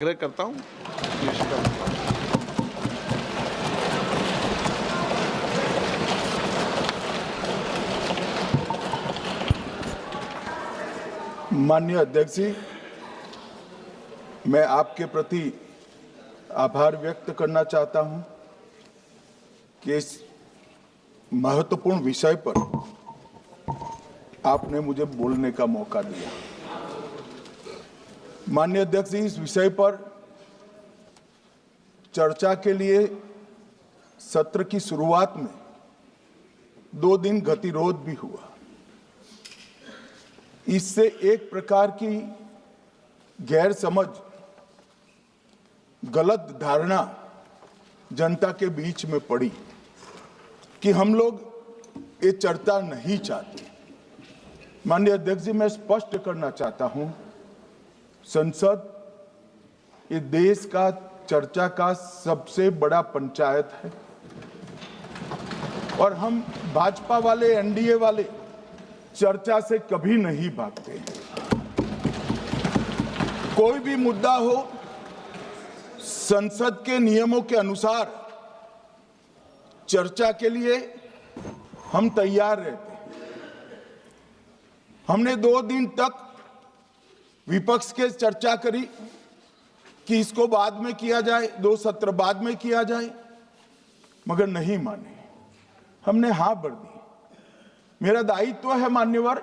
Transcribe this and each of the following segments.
आग्रह करता हूँ। माननीय अध्यक्ष जी, मैं आपके प्रति आभार व्यक्त करना चाहता हूं कि इस महत्वपूर्ण विषय पर आपने मुझे बोलने का मौका दिया। माननीय अध्यक्ष जी, इस विषय पर चर्चा के लिए सत्र की शुरुआत में 2 दिन गतिरोध भी हुआ। इससे एक प्रकार की गैर समझ, गलत धारणा जनता के बीच में पड़ी कि हम लोग ये चर्चा नहीं चाहते। माननीय अध्यक्ष जी, मैं स्पष्ट करना चाहता हूं, संसद ये देश का चर्चा का सबसे बड़ा पंचायत है और हम भाजपा वाले, एनडीए वाले चर्चा से कभी नहीं भागते। कोई भी मुद्दा हो, संसद के नियमों के अनुसार चर्चा के लिए हम तैयार रहते हैं। हमने 2 दिन तक विपक्ष के चर्चा करी कि इसको बाद में किया जाए, 2 सत्र बाद में किया जाए, मगर नहीं माने। हमने हाँ भर दी। मेरा दायित्व है मान्यवर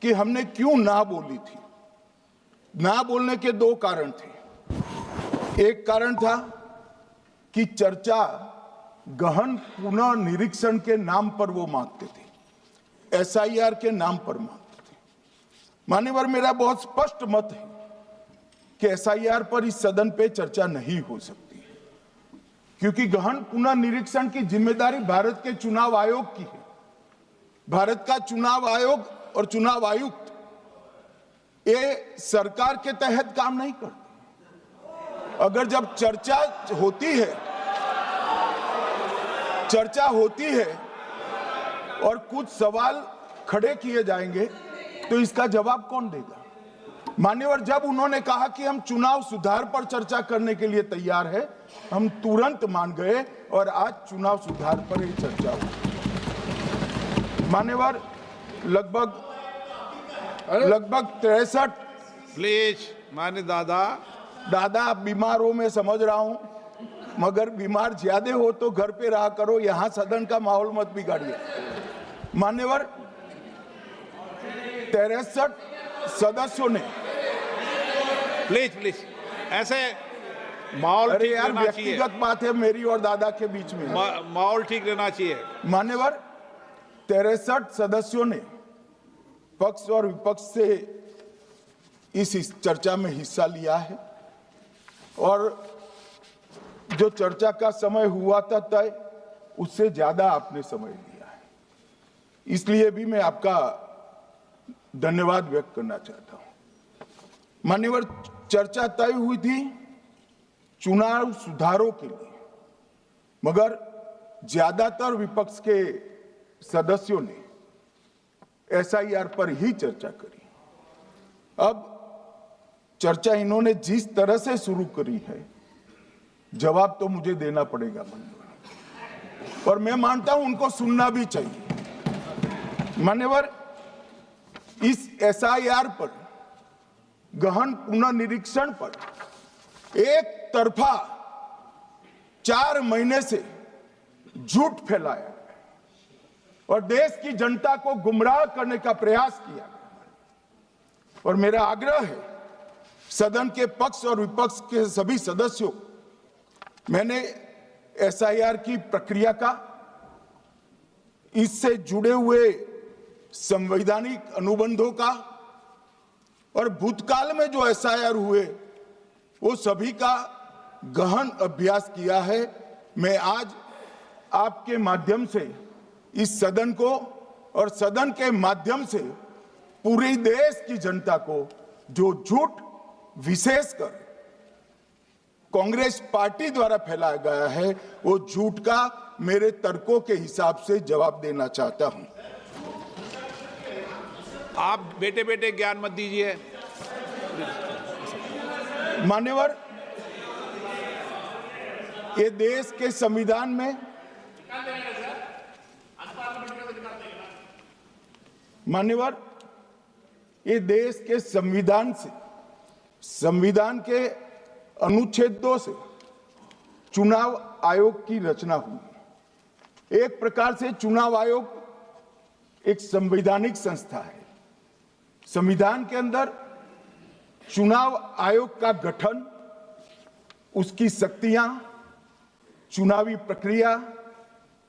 कि हमने क्यों ना बोली थी। ना बोलने के 2 कारण थे। एक कारण था कि चर्चा गहन पुनः निरीक्षण के नाम पर वो मांगते थे, एसआईआर के नाम पर मांगते थे। मान्यवर, मेरा बहुत स्पष्ट मत है कि एसआईआर पर इस सदन पे चर्चा नहीं हो सकती, क्योंकि गहन पुनः निरीक्षण की जिम्मेदारी भारत के चुनाव आयोग की है। भारत का चुनाव आयोग और चुनाव आयुक्त ये सरकार के तहत काम नहीं करते। अगर जब चर्चा होती है और कुछ सवाल खड़े किए जाएंगे तो इसका जवाब कौन देगा? मान्यवर, जब उन्होंने कहा कि हम चुनाव सुधार पर चर्चा करने के लिए तैयार है, हम तुरंत मान गए और आज चुनाव सुधार पर ही चर्चा हुई। मान्यवर, लगभग 63। प्लीज मान्य दादा बीमार हो, मैं समझ रहा हूं, मगर बीमार ज्यादा हो तो घर पे रहा करो, यहां सदन का माहौल मत बिगाड़िए। मान्यवर, 63 सदस्यों ने प्लीज ऐसे माहौल ठीक रहना चाहिए। व्यक्तिगत बात है मेरी और दादा के बीच में, माहौल ठीक रहना चाहिए। मान्यवर, 63 सदस्यों ने पक्ष और विपक्ष से इस चर्चा में हिस्सा लिया है और जो चर्चा का समय हुआ था तय, उससे ज्यादा आपने समय लिया है। इसलिए भी मैं आपका धन्यवाद व्यक्त करना चाहता हूं। मान्यवर, चर्चा तय हुई थी चुनाव सुधारों के लिए, मगर ज्यादातर विपक्ष के सदस्यों ने एसआईआर पर ही चर्चा करी। अब चर्चा इन्होंने जिस तरह से शुरू करी है, जवाब तो मुझे देना पड़ेगा मान्यवर, और मैं मानता हूं उनको सुनना भी चाहिए। मान्यवर, इस एसआईआर पर, गहन पुनर्निरीक्षण पर एक तरफा 4 महीने से झूठ फैलाया और देश की जनता को गुमराह करने का प्रयास किया। और मेरा आग्रह है सदन के पक्ष और विपक्ष के सभी सदस्यों, मैंने एसआईआर की प्रक्रिया का, इससे जुड़े हुए संवैधानिक अनुबंधों का और भूतकाल में जो एसआईआर हुए वो सभी का गहन अभ्यास किया है। मैं आज आपके माध्यम से इस सदन को और सदन के माध्यम से पूरे देश की जनता को जो झूठ विशेषकर कांग्रेस पार्टी द्वारा फैलाया गया है, वो झूठ का मेरे तर्कों के हिसाब से जवाब देना चाहता हूं। आप बेटे बेटे ज्ञान मत दीजिए। मान्यवर, ये देश के संविधान में, मान्यवर, ये देश के संविधान से, संविधान के अनुच्छेद 2 से चुनाव आयोग की रचना हुई। एक प्रकार से चुनाव आयोग एक संवैधानिक संस्था है। संविधान के अंदर चुनाव आयोग का गठन, उसकी शक्तियां, चुनावी प्रक्रिया,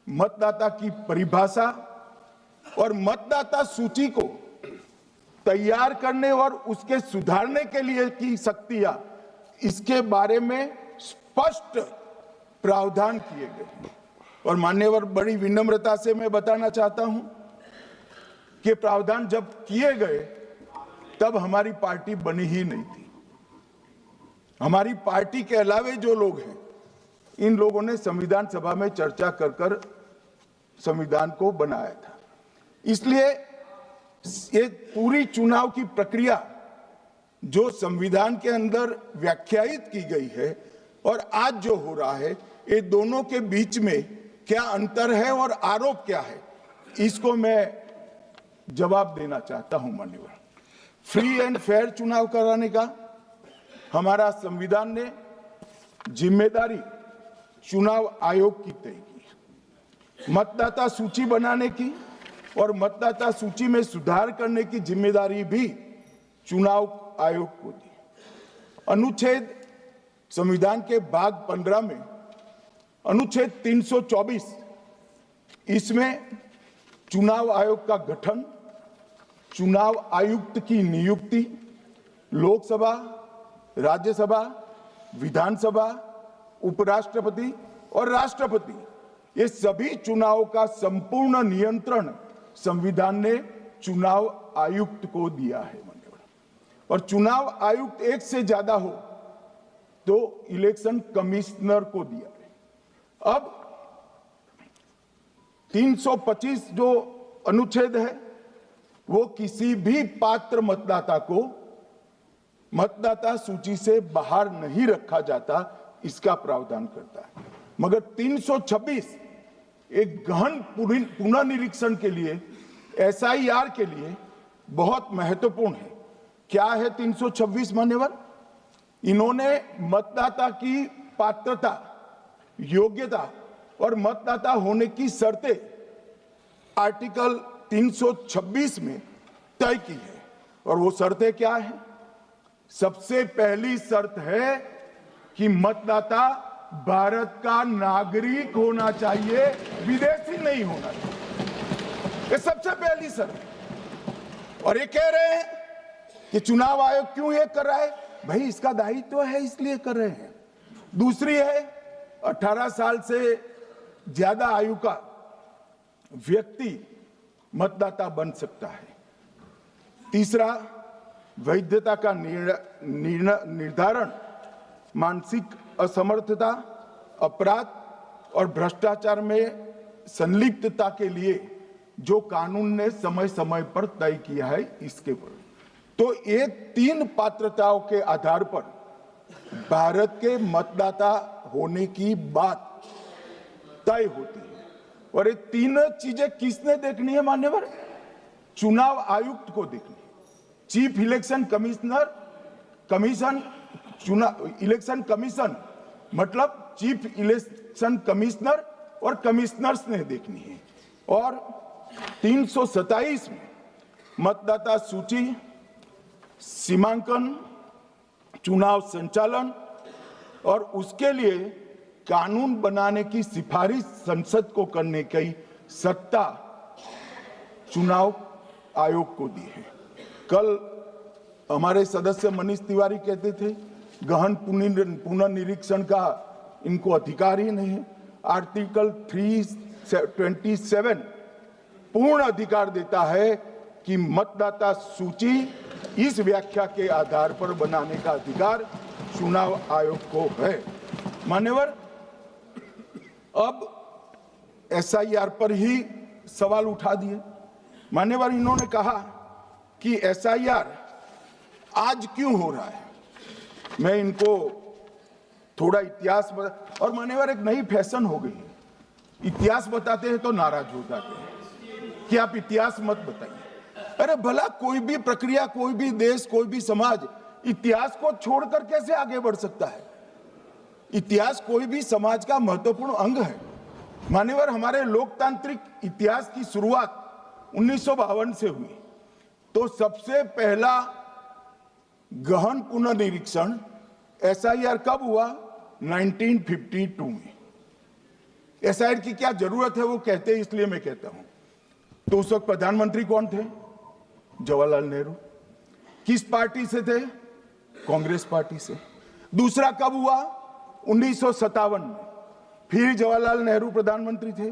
मतदाता की परिभाषा और मतदाता सूची को तैयार करने और उसके सुधारने के लिए की शक्तियां, इसके बारे में स्पष्ट प्रावधान किए गए। और मान्यवर, बड़ी विनम्रता से मैं बताना चाहता हूं कि प्रावधान जब किए गए तब हमारी पार्टी बनी ही नहीं थी। हमारी पार्टी के अलावे जो लोग हैं, इन लोगों ने संविधान सभा में चर्चा कर संविधान को बनाया था। इसलिए ये पूरी चुनाव की प्रक्रिया जो संविधान के अंदर व्याख्यायित की गई है और आज जो हो रहा है, ये दोनों के बीच में क्या अंतर है और आरोप क्या है, इसको मैं जवाब देना चाहता हूं। माननीय, फ्री एंड फेयर चुनाव कराने का हमारा संविधान ने जिम्मेदारी चुनाव आयोग की तय की। मतदाता सूची बनाने की और मतदाता सूची में सुधार करने की जिम्मेदारी भी चुनाव आयोग को दी। अनुच्छेद, संविधान के भाग 15 में अनुच्छेद 324, इसमें चुनाव आयोग का गठन, चुनाव आयुक्त की नियुक्ति, लोकसभा, राज्यसभा, विधानसभा, उपराष्ट्रपति और राष्ट्रपति, ये सभी चुनाव का संपूर्ण नियंत्रण संविधान ने चुनाव आयुक्त को दिया है। और चुनाव आयुक्त एक से ज्यादा हो तो इलेक्शन कमिश्नर को दिया है। अब 325 जो अनुच्छेद है, वो किसी भी पात्र मतदाता को मतदाता सूची से बाहर नहीं रखा जाता, इसका प्रावधान करता है। मगर 326 एक गहन पुनर्निरीक्षण के लिए, एसआईआर के लिए बहुत महत्वपूर्ण है। क्या है 326? मान्यवर, इन्होंने मतदाता की पात्रता, योग्यता और मतदाता होने की शर्तें आर्टिकल 326 में तय की है। और वो शर्तें क्या है? सबसे पहली शर्त है कि मतदाता भारत का नागरिक होना चाहिए, विदेशी नहीं होना चाहिए। ये सबसे पहली शर्त है। और ये कह रहे हैं कि चुनाव आयोग क्यों ये कर रहा है? भाई, इसका दायित्व है, इसलिए कर रहे हैं। दूसरी है, 18 साल से ज्यादा आयु का व्यक्ति मतदाता बन सकता है। तीसरा, वैधता का निर्धारण मानसिक असमर्थता, अपराध और भ्रष्टाचार में संलिप्तता के लिए जो कानून ने समय समय पर तय किया है, इसके पर। तो ये 3 पात्रताओं के आधार पर भारत के मतदाता होने की बात तय होती है। और ये 3 चीजें किसने देखनी है मान्यवर? चुनाव आयुक्त को देखनी है। चीफ इलेक्शन इलेक्शन कमीशन मतलब चीफ इलेक्शन कमिश्नर और कमिश्नर्स ने देखनी है। और 327 में मतदाता सूची, सीमांकन, चुनाव संचालन और उसके लिए कानून बनाने की सिफारिश संसद को करने की सत्ता चुनाव आयोग को दी है। कल हमारे सदस्य मनीष तिवारी कहते थे गहन पुनर्निरीक्षण का इनको अधिकार ही नहीं है। आर्टिकल 327 पूर्ण अधिकार देता है कि मतदाता सूची इस व्याख्या के आधार पर बनाने का अधिकार चुनाव आयोग को है। मान्यवर, अब एसआईआर पर ही सवाल उठा दिए। मान्यवर, इन्होंने कहा कि एसआईआर आज क्यों हो रहा है। मैं इनको थोड़ा इतिहास और मान्यवर एक नई फैशन हो गई है, इतिहास बताते हैं तो नाराज हो जाते हैं कि आप इतिहास मत बताइए। अरे भला कोई भी प्रक्रिया, कोई भी देश, कोई भी समाज इतिहास को छोड़कर कैसे आगे बढ़ सकता है? इतिहास कोई भी समाज का महत्वपूर्ण अंग है। मान्यवर हमारे लोकतांत्रिक इतिहास की शुरुआत 1952 से हुई, तो सबसे पहला गहन पुनर्निरीक्षण SIR कब हुआ? 1952 में। SIR की क्या जरूरत है वो कहते हैं, इसलिए मैं कहता हूं। तो उस वक्त प्रधानमंत्री कौन थे? जवाहरलाल नेहरू। किस पार्टी से थे? कांग्रेस पार्टी से। दूसरा कब हुआ? 1957 में, फिर जवाहरलाल नेहरू प्रधानमंत्री थे,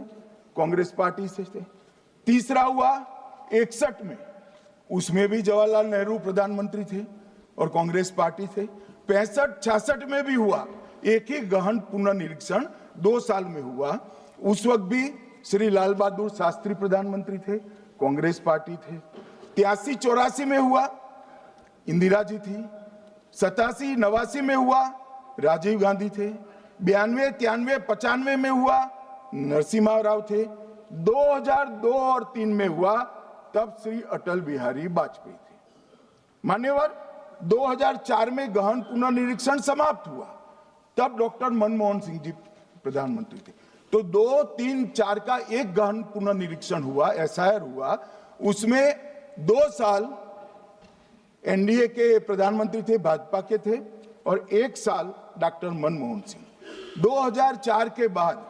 कांग्रेस पार्टी से थे। तीसरा हुआ 61 में, उसमें भी जवाहरलाल नेहरू प्रधानमंत्री थे और कांग्रेस पार्टी थे। 65-66 में भी हुआ, एक ही गहन पुनर्निरीक्षण 2 साल में हुआ। उस वक्त भी श्री लाल बहादुर शास्त्री प्रधानमंत्री थे, कांग्रेस पार्टी थे। 83-84 में हुआ, इंदिरा जी थी। 87-89 में हुआ, राजीव गांधी थे। 92-93-95 में हुआ, नरसिम्हा राव थे। 2002 और 3 में हुआ, तब श्री अटल बिहारी वाजपेयी थे। मान्यवर 2004 में गहन पुनर्निरीक्षण समाप्त हुआ, तब डॉक्टर मनमोहन सिंह जी प्रधानमंत्री थे। तो 2, 3, 4 का एक गहन पुनर्निरीक्षण हुआ, SIR हुआ। उसमें 2 साल NDA के प्रधानमंत्री थे, भाजपा के थे, और 1 साल डॉक्टर मनमोहन सिंह। 2004 के बाद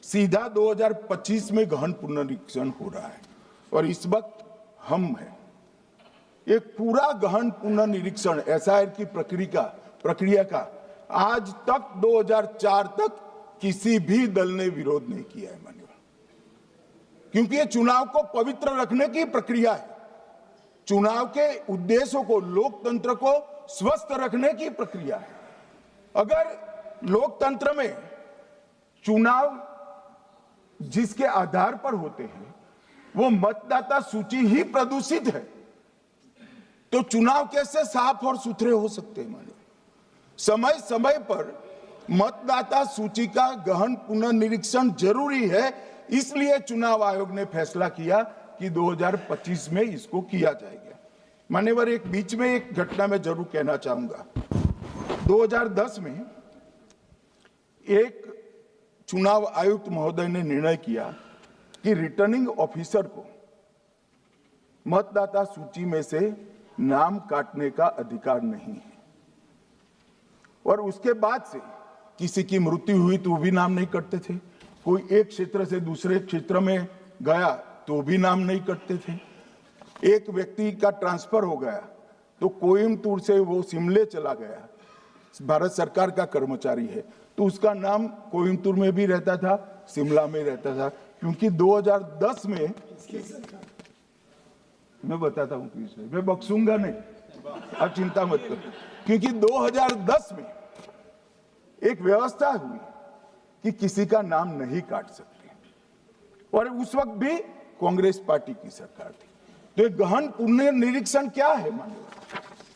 सीधा 2025 में गहन पुनर्निरीक्षण हो रहा है, और इस वक्त हम हैं। एक पूरा गहन पुनर्निरीक्षण SIR की प्रक्रिया का आज तक 2004 तक किसी भी दल ने विरोध नहीं किया है मान्यवर, क्योंकि ये चुनाव को पवित्र रखने की प्रक्रिया है। चुनाव के उद्देश्यों को, लोकतंत्र को स्वस्थ रखने की प्रक्रिया है। अगर लोकतंत्र में चुनाव जिसके आधार पर होते हैं वो मतदाता सूची ही प्रदूषित है, तो चुनाव कैसे साफ और सुथरे हो सकते हैं? मानो समय समय पर मतदाता सूची का गहन पुनर्निरीक्षण जरूरी है, इसलिए चुनाव आयोग ने फैसला किया कि 2025 में इसको किया जाएगा। मान्यवर एक बीच में एक घटना में जरूर कहना चाहूंगा। 2010 में एक चुनाव आयुक्त महोदय ने निर्णय किया कि रिटर्निंग ऑफिसर को मतदाता सूची में से नाम काटने का अधिकार नहीं है, और उसके बाद से किसी की मृत्यु हुई तो भी नाम नहीं कटते थे, कोई एक क्षेत्र से दूसरे क्षेत्र में गया तो भी नाम नहीं कटते थे। एक व्यक्ति का ट्रांसफर हो गया तो कोयम्बटूर से वो शिमले चला गया, भारत सरकार का कर्मचारी है, तो उसका नाम कोयम्बटूर में भी रहता था, शिमला में रहता था, क्योंकि 2010 में मैं बताता हूं किस, मैं बख्शूंगा नहीं, आप चिंता मत करो, क्योंकि 2010 में एक व्यवस्था हुई कि किसी का नाम नहीं काट सकते, और उस वक्त भी कांग्रेस पार्टी की सरकार थी। तो एक गहन पुनर्निरीक्षण क्या है? मानिए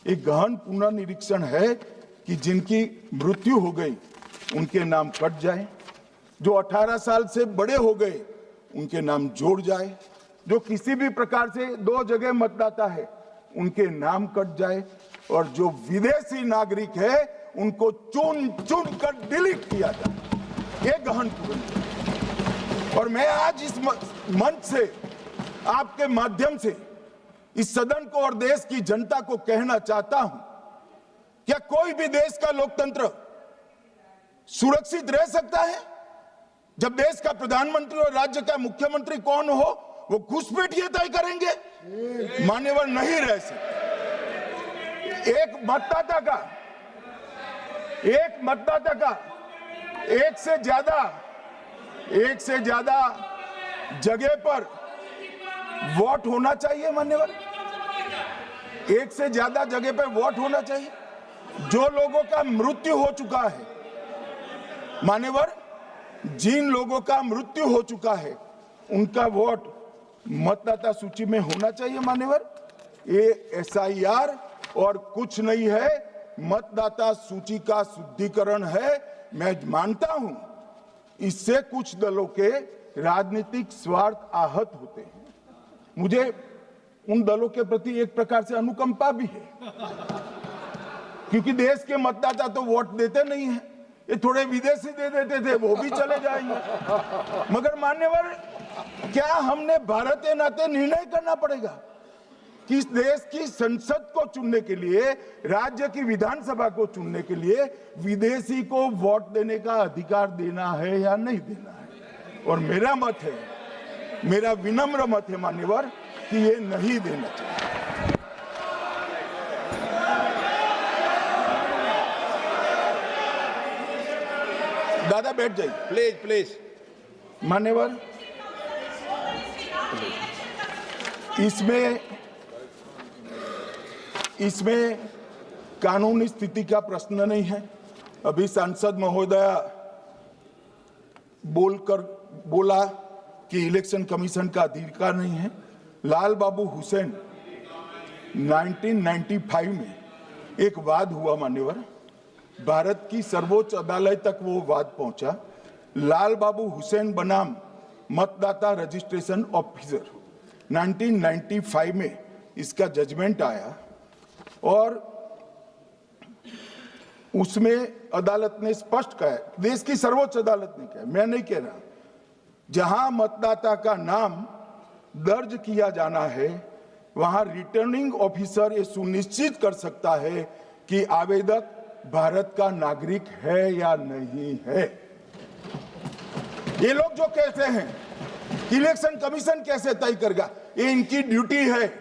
एक गहन पुनर्निरीक्षण है कि जिनकी मृत्यु हो गई उनके नाम कट जाए, जो 18 साल से बड़े हो गए उनके नाम जोड़ जाए, जो किसी भी प्रकार से 2 जगह मतदाता है उनके नाम कट जाए, और जो विदेशी नागरिक है उनको चुन चुन कर डिलीट किया जाए। ये गहन पुनर्निरीक्षण। और मैं आज इस मंच से आपके माध्यम से इस सदन को और देश की जनता को कहना चाहता हूं, क्या कोई भी देश का लोकतंत्र सुरक्षित रह सकता है जब देश का प्रधानमंत्री और राज्य का मुख्यमंत्री कौन हो वो घुसपैठिए तय करेंगे? मान्यवर नहीं रह सकते। एक मतदाता का एक से ज्यादा जगह पर वोट होना चाहिए। मान्यवर एक से ज्यादा जगह पर वोट होना चाहिए। जो लोगों का मृत्यु हो चुका है, मान्यवर जिन लोगों का मृत्यु हो चुका है उनका वोट मतदाता सूची में होना चाहिए। मान्यवर ये SIR और कुछ नहीं है, मतदाता सूची का शुद्धिकरण है। मैं मानता हूं इससे कुछ दलों के राजनीतिक स्वार्थ आहत होते हैं। मुझे उन दलों के प्रति एक प्रकार से अनुकंपा भी है, क्योंकि देश के मतदाता तो वोट देते नहीं हैं। ये थोड़े विदेशी दे देते थे, वो भी चले जाएंगे। मगर मान्यवर, क्या हमने भारत के नाते निर्णय करना पड़ेगा कि इस देश की संसद को चुनने के लिए, राज्य की विधानसभा को चुनने के लिए विदेशी को वोट देने का अधिकार देना है या नहीं देना है? और मेरा मत है, मेरा विनम्र मत है मान्यवर, कि ये नहीं देना चाहिए। दादा बैठ जाइए प्लीज प्लीज। मान्यवर, इसमें कानूनी स्थिति का प्रश्न नहीं है। अभी सांसद महोदया बोला कि इलेक्शन कमीशन का अधिकार नहीं है। लाल बाबू हुसैन 1995 में एक वाद हुआ मान्यवर, भारत की सर्वोच्च अदालत तक वो वाद पहुंचा। लाल बाबू हुसैन बनाम मतदाता रजिस्ट्रेशन ऑफिसर 1995 में इसका जजमेंट आया और उसमें अदालत ने स्पष्ट कहा, देश की सर्वोच्च अदालत ने कहा, मैं नहीं कह रहा, जहां मतदाता का नाम दर्ज किया जाना है वहां रिटर्निंग ऑफिसर ये सुनिश्चित कर सकता है कि आवेदक भारत का नागरिक है या नहीं है। ये लोग जो कहते हैं इलेक्शन कमीशन कैसे तय करेगा, ये इनकी ड्यूटी है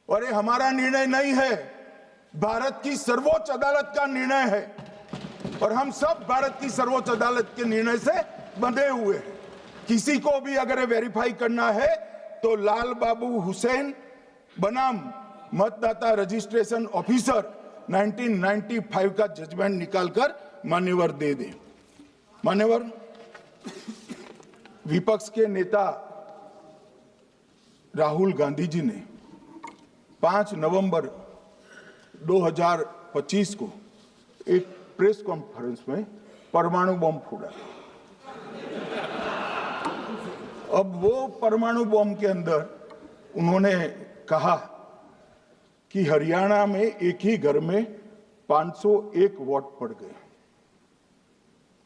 और ये हमारा निर्णय नहीं है, भारत की सर्वोच्च अदालत का निर्णय है और हम सब भारत की सर्वोच्च अदालत के निर्णय से बंधे हुए हैं। किसी को भी अगर वेरीफाई करना है तो लाल बाबू हुसैन बनाम मतदाता रजिस्ट्रेशन ऑफिसर 1995 का जजमेंट निकालकर मान्यवर दे दे। मान्यवर, विपक्ष के नेता राहुल गांधी जी ने 5 नवंबर 2025 को एक प्रेस कॉन्फ्रेंस में परमाणु बम फोड़ा। अब वो परमाणु बम के अंदर उन्होंने कहा कि हरियाणा में एक ही घर में 501 वोट पड़ गए।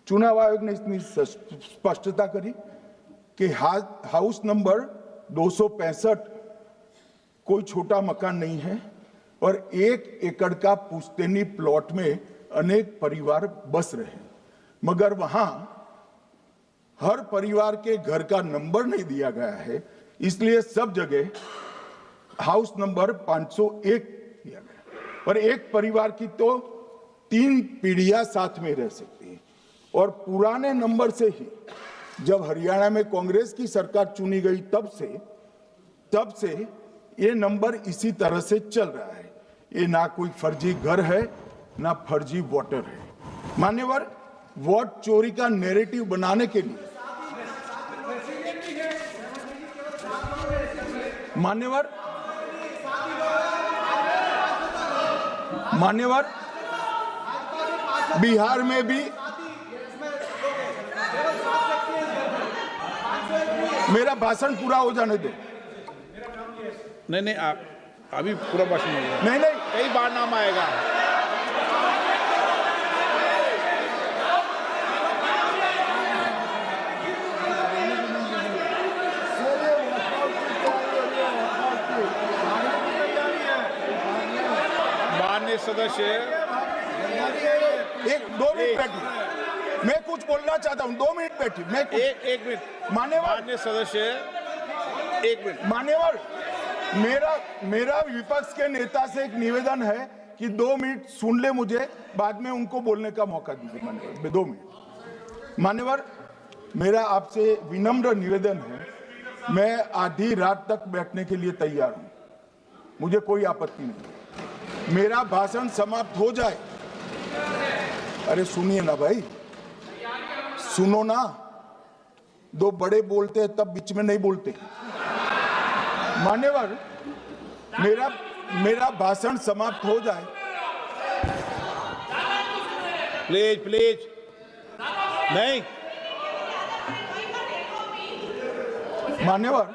चुनाव आयोग ने इतनी स्पष्टता करी कि हाउस नंबर 265 कोई छोटा मकान नहीं है और 1 एकड़ का पुश्तैनी प्लॉट में अनेक परिवार बस रहे हैं, मगर वहां हर परिवार के घर का नंबर नहीं दिया गया है, इसलिए सब जगह हाउस नंबर 501 दिया गया और एक परिवार की तो 3 पीढ़ियां साथ में रह सकती है। और पुराने नंबर से ही जब हरियाणा में कांग्रेस की सरकार चुनी गई तब से ये नंबर इसी तरह से चल रहा है। ये ना कोई फर्जी घर है ना फर्जी वोटर है। मान्यवर, वोट चोरी का नैरेटिव बनाने के लिए मान्यवर बिहार में भी मेरा भाषण पूरा हो जाने दो। नहीं, आप अभी पूरा भाषण होगा। नहीं, कई बार नाम आएगा। माननीय सदस्य, 2 मिनट बैठिए, मैं कुछ बोलना चाहता हूं। 2 मिनट बैठिए, मैं एक मिनट। माननीय सदस्य, 1 मिनट। मान्यवर, मेरा विपक्ष के नेता से एक निवेदन है कि 2 मिनट सुन ले मुझे, बाद में उनको बोलने का मौका दीजिए। मान्यवर, 2 मिनट। मान्यवर, मेरा आपसे विनम्र निवेदन है, मैं आधी रात तक बैठने के लिए तैयार हूं, मुझे कोई आपत्ति नहीं। मेरा भाषण समाप्त हो जाए, अरे सुनिए ना भाई, सुनो ना, 2 बड़े बोलते हैं तब बीच में नहीं बोलते। मान्यवर, मेरा भाषण समाप्त हो जाए प्लीज प्लीज नहीं। मान्यवर,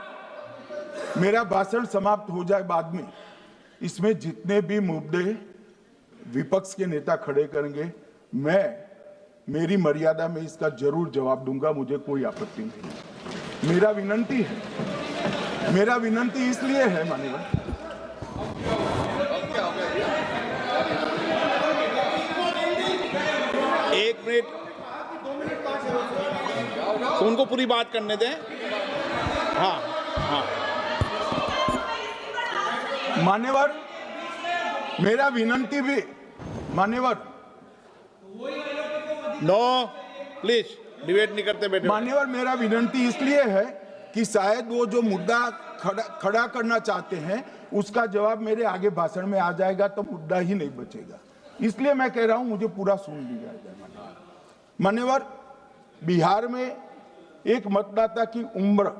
मेरा भाषण समाप्त हो जाए बाद में, इसमें जितने भी मुद्दे विपक्ष के नेता खड़े करेंगे, मेरी मर्यादा में इसका जरूर जवाब दूंगा, मुझे कोई आपत्ति नहीं। मेरा विनंती इसलिए है मान्यवर, एक मिनट, तो उनको पूरी बात करने दें। हाँ हाँ मान्यवर, मेरा विनंती भी मान्यवर, नो प्लीज डिबेट नहीं करते बेटे। मान्यवर, मेरा विनंती इसलिए है कि शायद वो जो मुद्दा खड़ा करना चाहते हैं उसका जवाब मेरे आगे भाषण में आ जाएगा तो मुद्दा ही नहीं बचेगा, इसलिए मैं कह रहा हूं मुझे पूरा सुन लिया जाए। मान्यवर, बिहार में एक मतदाता की उम्र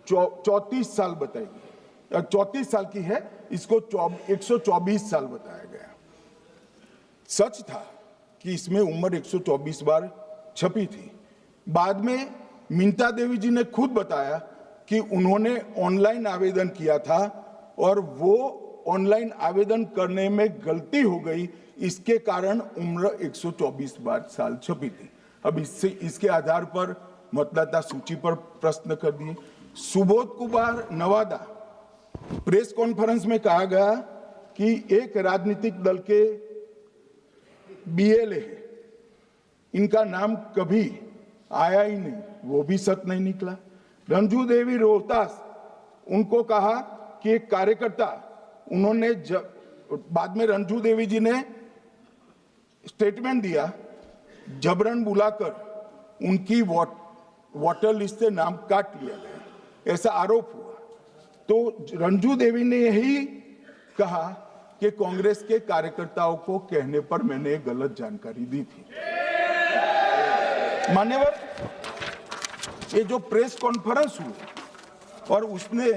34 साल बताई गई, 34 साल की है, इसको 124 साल बताया गया। सच था कि इसमें उम्र 124 बार छपी थी। बाद में मिंता देवी जी ने खुद बताया कि उन्होंने ऑनलाइन आवेदन किया था और वो ऑनलाइन आवेदन करने में गलती हो गई, इसके कारण उम्र 124 बार साल छपी थी। अब इसके आधार पर मतदाता सूची पर प्रश्न कर दिए। सुबोध कुमार नवादा, प्रेस कॉन्फ्रेंस में कहा गया कि एक राजनीतिक दल के बीएलए है, इनका नाम कभी आया ही नहीं, वो भी सच नहीं निकला। रंजू देवी रोहतास, उनको कहा कि एक कार्यकर्ता, उन्होंने बाद में रंजू देवी जी ने स्टेटमेंट दिया, जबरन बुलाकर उनकी वोटर लिस्ट से नाम काट लिया गया, ऐसा आरोप हुआ। तो रंजू देवी ने यही कहा कि कांग्रेस के कार्यकर्ताओं को कहने पर मैंने गलत जानकारी दी थी। मान्यवर, ये जो प्रेस कॉन्फ्रेंस हुई और उसने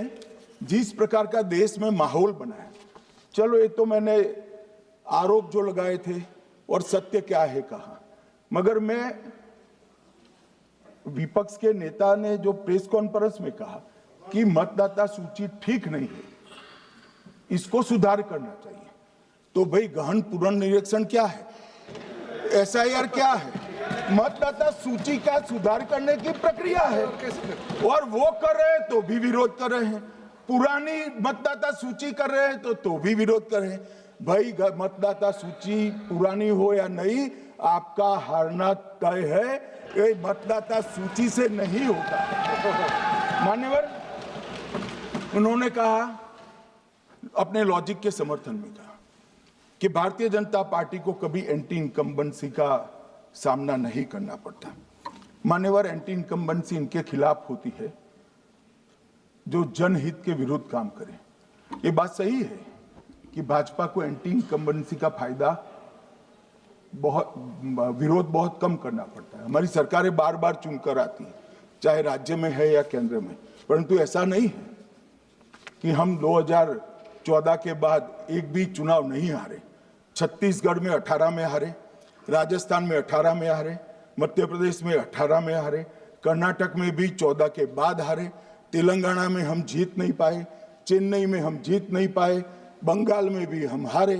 जिस प्रकार का देश में माहौल बनाया, चलो ये तो मैंने आरोप जो लगाए थे और सत्य क्या है कहा, मगर मैं विपक्ष के नेता ने जो प्रेस कॉन्फ्रेंस में कहा कि मतदाता सूची ठीक नहीं है, इसको सुधार करना चाहिए, तो भाई गहन पुनर्निरीक्षण क्या है, एसआईआर क्या है, मतदाता सूची का सुधार करने की प्रक्रिया है, और वो कर रहे हैं तो भी विरोध कर रहे हैं, पुरानी मतदाता सूची कर रहे हैं तो भी विरोध कर रहे हैं। भाई मतदाता सूची पुरानी हो या नहीं, आपका हारना तय है, ये मतदाता सूची से नहीं होता। मान्यवर, उन्होंने कहा, अपने लॉजिक के समर्थन में कहा कि भारतीय जनता पार्टी को कभी एंटी इनकम्बेंसी का सामना नहीं करना पड़ता। मान्यवर, एंटी इनकम्बेंसी इनके खिलाफ होती है जो जनहित के विरुद्ध काम करे। ये बात सही है कि भाजपा को एंटी इनकम्बेंसी का फायदा विरोध बहुत कम करना पड़ता है। हमारी सरकारें बार बार चुनकर आती हैं, चाहे राज्य में है या केंद्र में, परंतु ऐसा नहीं है कि हम 2014 के बाद एक भी चुनाव नहीं हारे। छत्तीसगढ़ में 18 में हारे, राजस्थान में 18 में हारे, मध्य प्रदेश में 18 में हारे, कर्नाटक में भी 14 के बाद हारे, तेलंगाना में हम जीत नहीं पाए, चेन्नई में हम जीत नहीं पाए, बंगाल में भी हम हारे।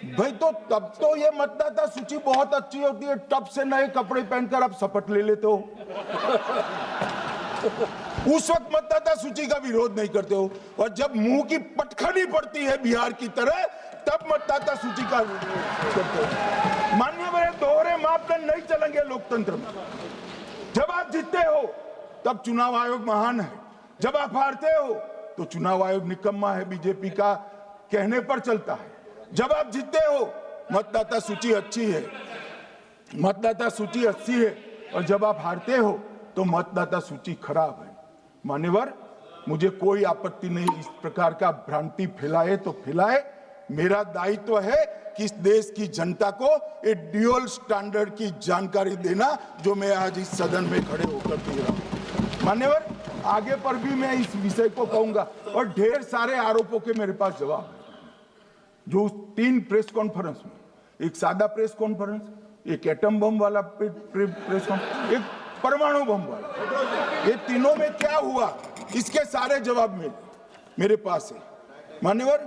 भाई तो तब तो ये मतदाता सूची बहुत अच्छी होती है, तब से नए कपड़े पहनकर आप शपथ ले लेते हो। उस वक्त मतदाता सूची का विरोध नहीं करते हो, और जब मुंह की पटखनी पड़ती है बिहार की तरह, तब मतदाता सूची का विरोध करते हो। माननीय मेरे दोहरे मापदंड नहीं चलेंगे लोकतंत्र में। जब आप जीतते हो तब चुनाव आयोग महान है, जब आप हारते हो तो चुनाव आयोग निकम्मा है, बीजेपी का कहने पर चलता है। जब आप जीतते हो मतदाता सूची अच्छी है, मतदाता सूची अच्छी है, और जब आप हारते हो तो मतदाता सूची खराब है। मान्यवर, मुझे कोई आपत्ति नहीं, इस प्रकार का भ्रांति फैलाए तो फैलाए, मेरा दायित्व है कि इस देश की जनता को एक ड्यूअल स्टैंडर्ड की जानकारी देना, जो मैं आज इस सदन में खड़े होकर दे रहा हूं। मान्यवर, आगे पर भी मैं इस विषय को कहूंगा, और ढेर सारे आरोपों के मेरे पास जवाब है। जो 3 प्रेस कॉन्फ्रेंस में, एक सादा प्रेस कॉन्फ्रेंस, एक एटम बम वाला प्रेस कॉन्फ्रेंस, एक परमाणु बम वाला, ये तीनों में क्या हुआ, इसके सारे जवाब मेरे पास है। मान्यवर,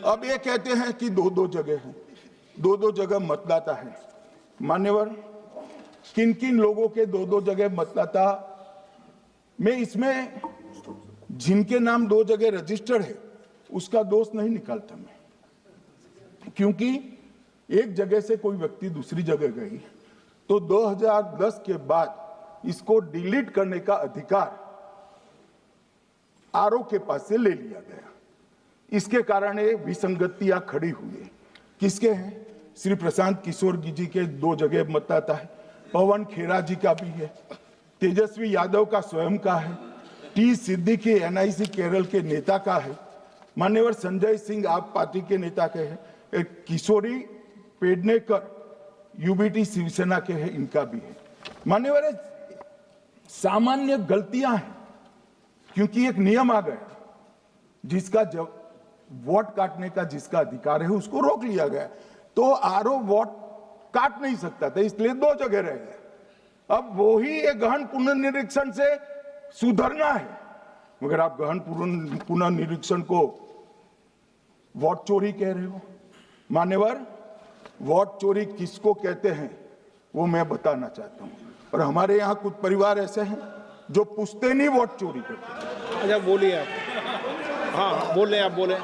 अब ये कहते हैं कि दो जगह है, दो जगह मतदाता है। मान्यवर, किन किन लोगों के दो जगह मतदाता, मैं इसमें जिनके नाम 2 जगह रजिस्टर्ड है उसका दोष नहीं निकालता मैं, क्योंकि एक जगह से कोई व्यक्ति दूसरी जगह गई तो 2010 के बाद इसको डिलीट करने का अधिकार आरओ के पास से ले लिया गया। इसके कारण ये विसंगतियां खड़ी हुई। किसके हैं? श्री प्रशांत किशोर जी के 2 जगह मतदाता है, पवन खेरा जी का भी है, तेजस्वी यादव का स्वयं का है, टी सिद्दीकी एनआईसी केरल के नेता का है, मान्यवर संजय सिंह आप पार्टी के नेता के हैं, एक किशोरी पेडनेकर यूबीटी शिवसेना के हैं, इनका भी है। मान्यवर, सामान्य गलतियां हैं, क्योंकि एक नियम आ गया, जिसका वोट काटने का जिसका अधिकार है उसको रोक लिया गया, तो आरओ वोट काट नहीं सकता था, इसलिए 2 जगह रह गए। अब वही एक गहन पुनर्निरीक्षण से सुधरना है, मगर आप गहन पुनर्निरीक्षण को वोट चोरी कह रहे हो। मान्यवर, वोट चोरी किसको कहते हैं वो मैं बताना चाहता हूं, और हमारे यहाँ कुछ परिवार ऐसे हैं जो पूछते नहीं वोट चोरी करते। अच्छा बोलिए आप। हाँ बोले आप, बोले।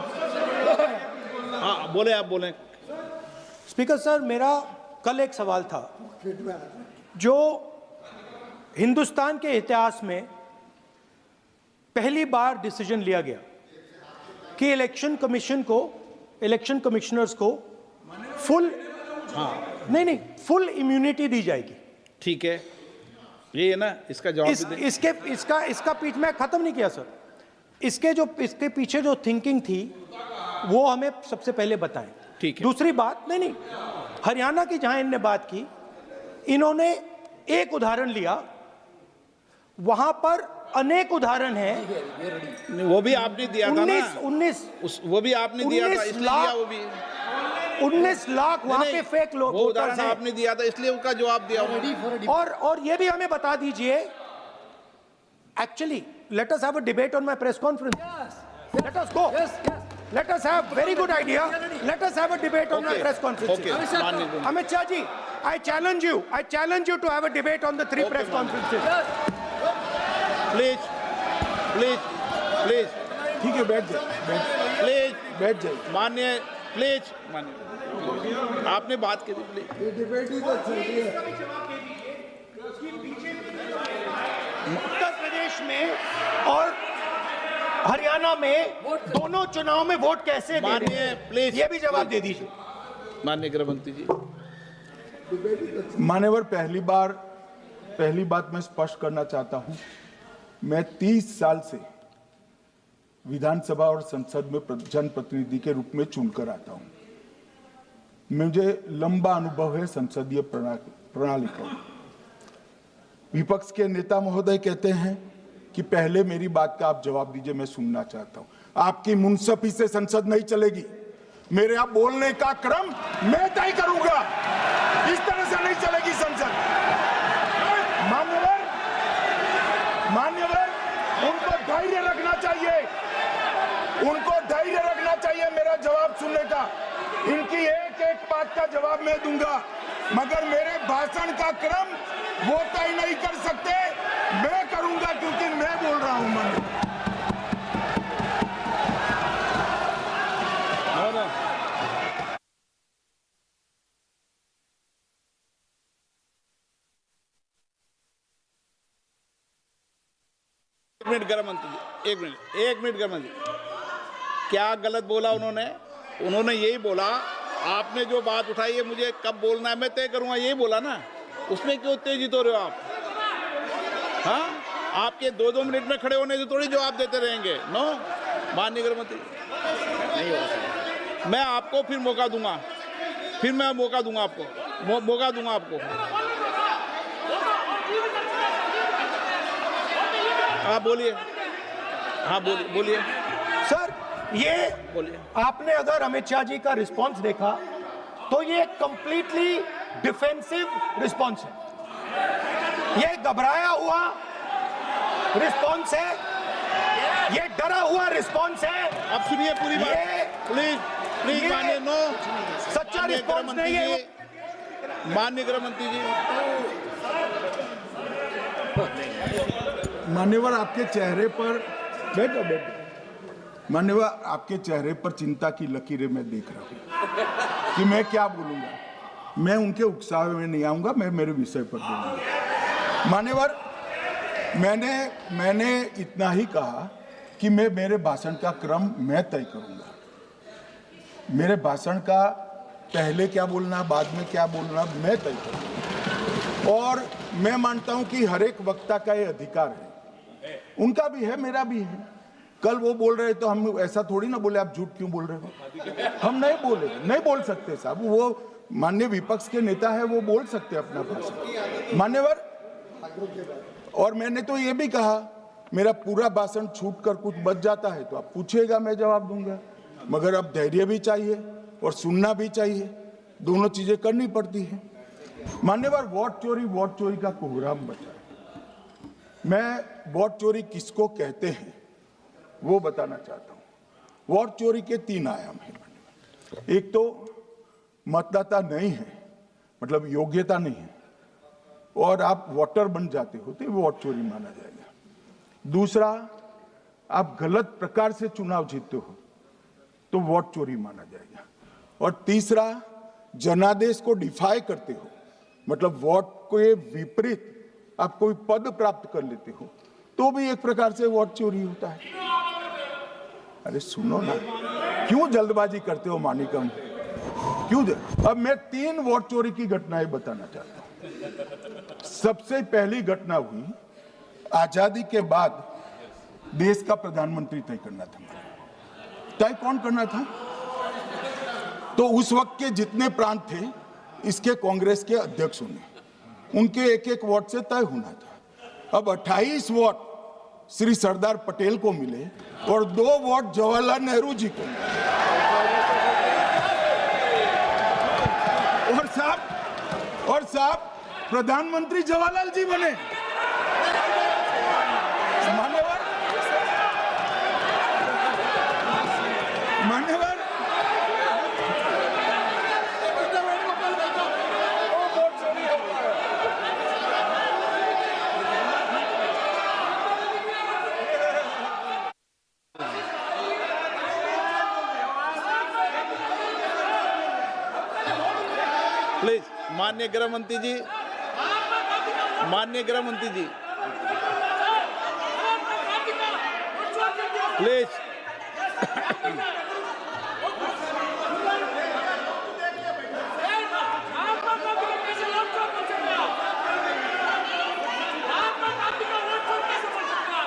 हाँ बोले आप, बोले। स्पीकर सर, मेरा कल एक सवाल था, जो हिंदुस्तान के इतिहास में पहली बार डिसीजन लिया गया कि इलेक्शन कमिश्नर्स को फुल फुल इम्यूनिटी दी जाएगी। ठीक है, ये है ना, इसका जवाब इसका पीछ मैं खत्म नहीं किया सर। इसके पीछे जो थिंकिंग थी वो हमें सबसे पहले बताएं। ठीक है। दूसरी बात, नहीं, हरियाणा की जहां इन्होंने बात की, इन्होंने एक उदाहरण लिया, वहां पर अनेक उदाहरण हैं। वो भी आपने दिया था ना, 19 वो भी आपने दिया था, इसलिए दिया वो भी। 19 लाख वहां पे फेक लोग, वो उदाहरण आपने दिया था, इसलिए उसका जवाब दिया। और ये भी हमें बता दीजिए, actually let us have a debate on my press conference, let us go, let us have very good idea, let us have a debate on my press conferences. Amit Shah ji, I challenge you to have a debate on the 3 press conferences. Please. ठीक है, बैठ जाइए। माननीय, please माननीय, आपने बात की थी, प्लीज। उत्तर प्रदेश में और हरियाणा में दोनों चुनाव में वोट कैसे दे रहे हैं, प्लीज ये भी जवाब दे दीजिए। माननीय गृह मंत्री जी। मान्यवर, पहली बात मैं स्पष्ट करना चाहता हूं, मैं 30 साल से विधानसभा और संसद में जनप्रतिनिधि के रूप में चुनकर आता हूं। मुझे लंबा अनुभव है संसदीय प्रणाली का। विपक्ष के नेता महोदय कहते हैं कि पहले मेरी बात का आप जवाब दीजिए, मैं सुनना चाहता हूं। आपकी मुनसफी से संसद नहीं चलेगी, मेरे आप बोलने का क्रम मैं तय करूंगा, इस तरह से नहीं चलेगी संसद। मान्यवर, उनको धैर्य रखना चाहिए, मेरा जवाब सुनने का। इनकी एक बात का जवाब मैं दूंगा, मगर मेरे भाषण का क्रम वो तय नहीं कर सकते, मैं करूंगा, क्योंकि मैं बोल रहा हूं। एक मिनट गृह मंत्री जी, एक मिनट गृह मंत्री, क्या गलत बोला उन्होंने यही बोला, आपने जो बात उठाई है मुझे कब बोलना है मैं तय करूंगा, यही बोला ना, उसमें क्यों उत्तेजित हो रहे हो आप? हाँ, आपके 2-2 मिनट में खड़े होने से थोड़ी जवाब देते रहेंगे। नो, माननीय गृह मंत्री, नहीं हो सकता। मैं आपको फिर मौका दूंगा, आपको। हाँ बोलिए, बोलिए सर। ये बोलिए। आपने अगर अमित शाह जी का रिस्पांस देखा तो ये कंप्लीटली डिफेंसिव रिस्पॉन्स है, ये घबराया हुआ रिस्पॉन्स है, ये डरा हुआ रिस्पॉन्स है। अब सुनिए पूरी बात, प्लीज प्लीज मानिए। नो, सच्चा रिस्पॉन्स नहीं है। माननीय गृह मंत्री जी, मान्यवर आपके चेहरे पर बैठो बैठो, मान्यवर आपके चेहरे पर चिंता की लकीरें मैं देख रहा हूं कि मैं क्या बोलूंगा। मैं उनके उकसावे में नहीं आऊंगा, मैं मेरे विषय पर बोलूंगा। मान्यवर, मैंने इतना ही कहा कि मैं मेरे भाषण का क्रम मैं तय करूंगा। मेरे भाषण का पहले क्या बोलना, बाद में क्या बोलना, मैं तय करूंगा। और मैं मानता हूं कि हर एक वक्ता का ये अधिकार है, उनका भी है, मेरा भी है। कल वो बोल रहे तो हम ऐसा थोड़ी ना बोले आप झूठ क्यों बोल रहे हो, हम नहीं बोले, नहीं बोल सकते साहब। वो माननीय विपक्ष के नेता है, वो बोल सकते अपना भाषण। मान्यवर, और मैंने तो ये भी कहा मेरा पूरा भाषण छूट कर कुछ बच जाता है तो आप पूछिएगा, मैं जवाब दूंगा। मगर अब धैर्य भी चाहिए और सुनना भी चाहिए, दोनों चीजें करनी पड़ती है। मान्यवर, वोट चोरी का कोहराम बचा है। मैं वोट चोरी किसको कहते हैं वो बताना चाहता हूं। वोट चोरी के 3 आयाम हैं। एक तो मतदाता नहीं है, मतलब योग्यता नहीं है, और आप वोटर बन जाते हो तो वोट चोरी माना जाएगा। दूसरा, आप गलत प्रकार से चुनाव जीतते हो तो वोट चोरी माना जाएगा। और तीसरा, जनादेश को डिफाई करते हो, मतलब वोट के विपरीत आप कोई पद प्राप्त कर लेते हो तो भी एक प्रकार से वोट चोरी होता है। अरे सुनो ना, क्यों जल्दबाजी करते हो मानिकम, क्यों? अब मैं 3 वोट चोरी की घटनाएं बताना चाहता हूं। सबसे पहली घटना हुई आजादी के बाद, देश का प्रधानमंत्री तय करना था। तय कौन करना था? तो उस वक्त के जितने प्रांत थे इसके कांग्रेस के अध्यक्षों ने, उनके एक एक वोट से तय होना था। अब 28 वोट श्री सरदार पटेल को मिले और 2 वोट जवाहरलाल नेहरू जी को मिले। और साहब प्रधानमंत्री जवाहरलाल जी बने। मान्यवर, प्लीज माननीय गृह मंत्री जी, माननीय गृह मंत्री जी, प्लीज।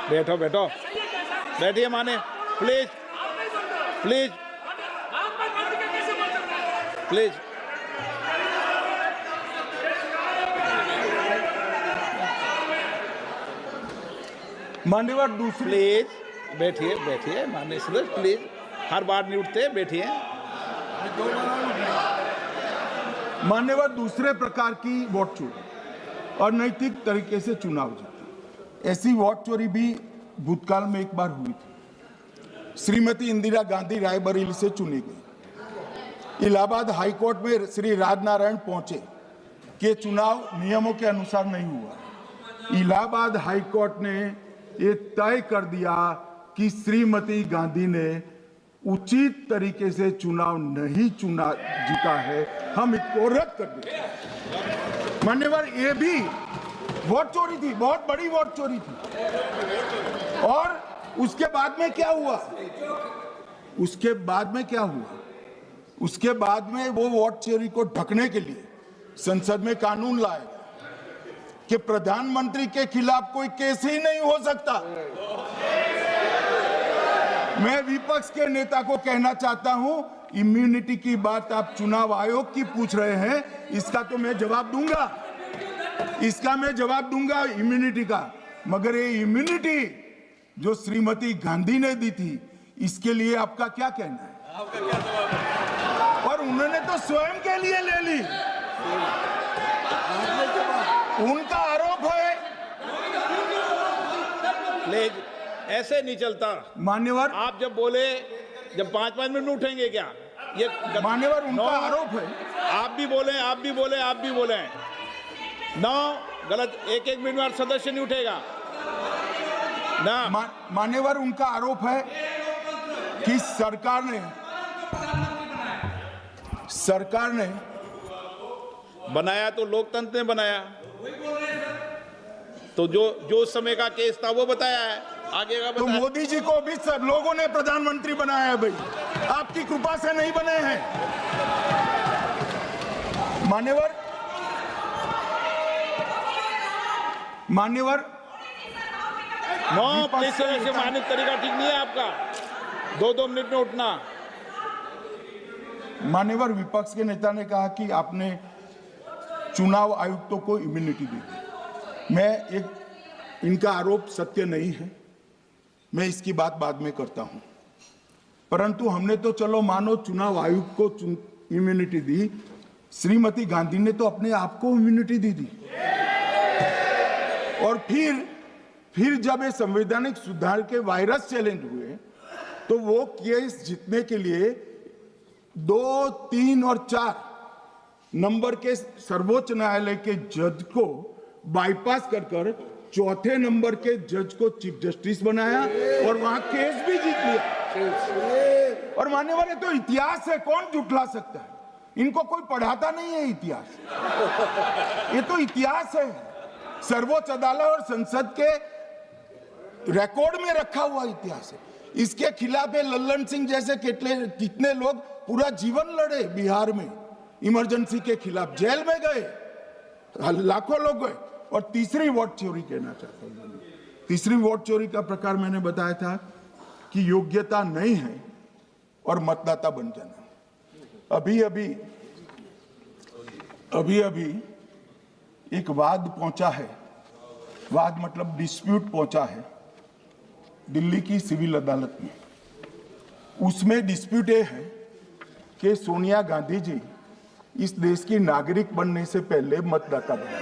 बैठो बैठो, बैठिए माने, प्लीज प्लीज प्लीज। मान्यवर, दूसरी, प्लीज बैठिए बैठिए माननीय सदस्य, प्लीज, हर बार नहीं उठते, बैठिए। मान्यवर, दूसरे प्रकार की वोट चोरी और नैतिक तरीके से चुनाव जीतना, ऐसी वोट चोरी भी भूतकाल में एक बार हुई थी। श्रीमती इंदिरा गांधी रायबरेली से चुनी गई। इलाहाबाद हाईकोर्ट में श्री राजनारायण पहुंचे कि चुनाव नियमों के अनुसार नहीं हुआ। इलाहाबाद हाईकोर्ट ने ये तय कर दिया कि श्रीमती गांधी ने उचित तरीके से चुनाव नहीं जीता है, हम इसको रद्द कर देते। मान्यवर, ये भी वोट चोरी थी, बहुत बड़ी वोट चोरी थी। और उसके बाद में क्या हुआ? उसके बाद में वो वोट चोरी को ढकने के लिए संसद में कानून लाया कि प्रधानमंत्री के खिलाफ कोई केस ही नहीं हो सकता। मैं विपक्ष के नेता को कहना चाहता हूं, इम्यूनिटी की बात आप चुनाव आयोग की पूछ रहे हैं, इसका तो मैं जवाब दूंगा, इम्यूनिटी का। मगर ये इम्यूनिटी जो श्रीमती गांधी ने दी थी, इसके लिए आपका क्या कहना है? और उन्होंने तो स्वयं के लिए ले ली। उनका आरोप है। प्लीज, ऐसे नहीं चलता। मान्यवर, आप जब बोले, जब 5-5 मिनट में उठेंगे क्या? ये मान्यवर, उनका नौ, आरोप है। आप भी बोले, आप भी बोले, आप भी बोले। 9 गलत, 1-1 मिनट में सदस्य नहीं उठेगा ना। मान्यवर, उनका आरोप है कि सरकार ने बनाया तो लोकतंत्र ने बनाया, तो जो उस समय का केस था वो बताया है, आगे का तो बताया। मोदी जी को भी सब लोगों ने प्रधानमंत्री बनाया है भाई, आपकी कृपा से नहीं बने हैं। मान्यवर, नो, प्लीज सर, ऐसे मानने का तरीका ठीक नहीं है आपका, 2-2 मिनट में उठना। मान्यवर, विपक्ष के नेता ने कहा कि आपने चुनाव आयुक्तों को इम्यूनिटी दी। इनका आरोप सत्य नहीं है, मैं इसकी बात बाद में करता हूं, परंतु हमने तो चलो मानो चुनाव आयुक्त को इम्यूनिटी दी, श्रीमती गांधी ने तो अपने आप को इम्यूनिटी दी। और फिर जब ये संवैधानिक सुधार के वायरस चैलेंज हुए तो वो केस जीतने के लिए 2, 3 और 4 नंबर के सर्वोच्च न्यायालय के जज को बाईपास कर चौथे नंबर के जज को चीफ जस्टिस बनाया और वहां केस भी जीत लिया। और मान्यवर, ये तो इतिहास है, कौन झुठला सकता है? इनको कोई पढ़ाता नहीं है इतिहास, ये तो इतिहास है, सर्वोच्च अदालत और संसद के रिकॉर्ड में रखा हुआ इतिहास है। इसके खिलाफ लल्लन सिंह जैसे कितने लोग पूरा जीवन लड़े बिहार में, इमरजेंसी के खिलाफ जेल में गए, लाखों लोग गए। और तीसरी वोट चोरी कहना चाहता हूं, तीसरी वोट चोरी का प्रकार मैंने बताया था कि योग्यता नहीं है और मतदाता बन जाना। अभी एक वाद पहुंचा है, वाद मतलब डिस्प्यूट पहुंचा है दिल्ली की सिविल अदालत में। उसमें डिस्प्यूट ये है कि सोनिया गांधी जी इस देश की नागरिक बनने से पहले मतदाता बने।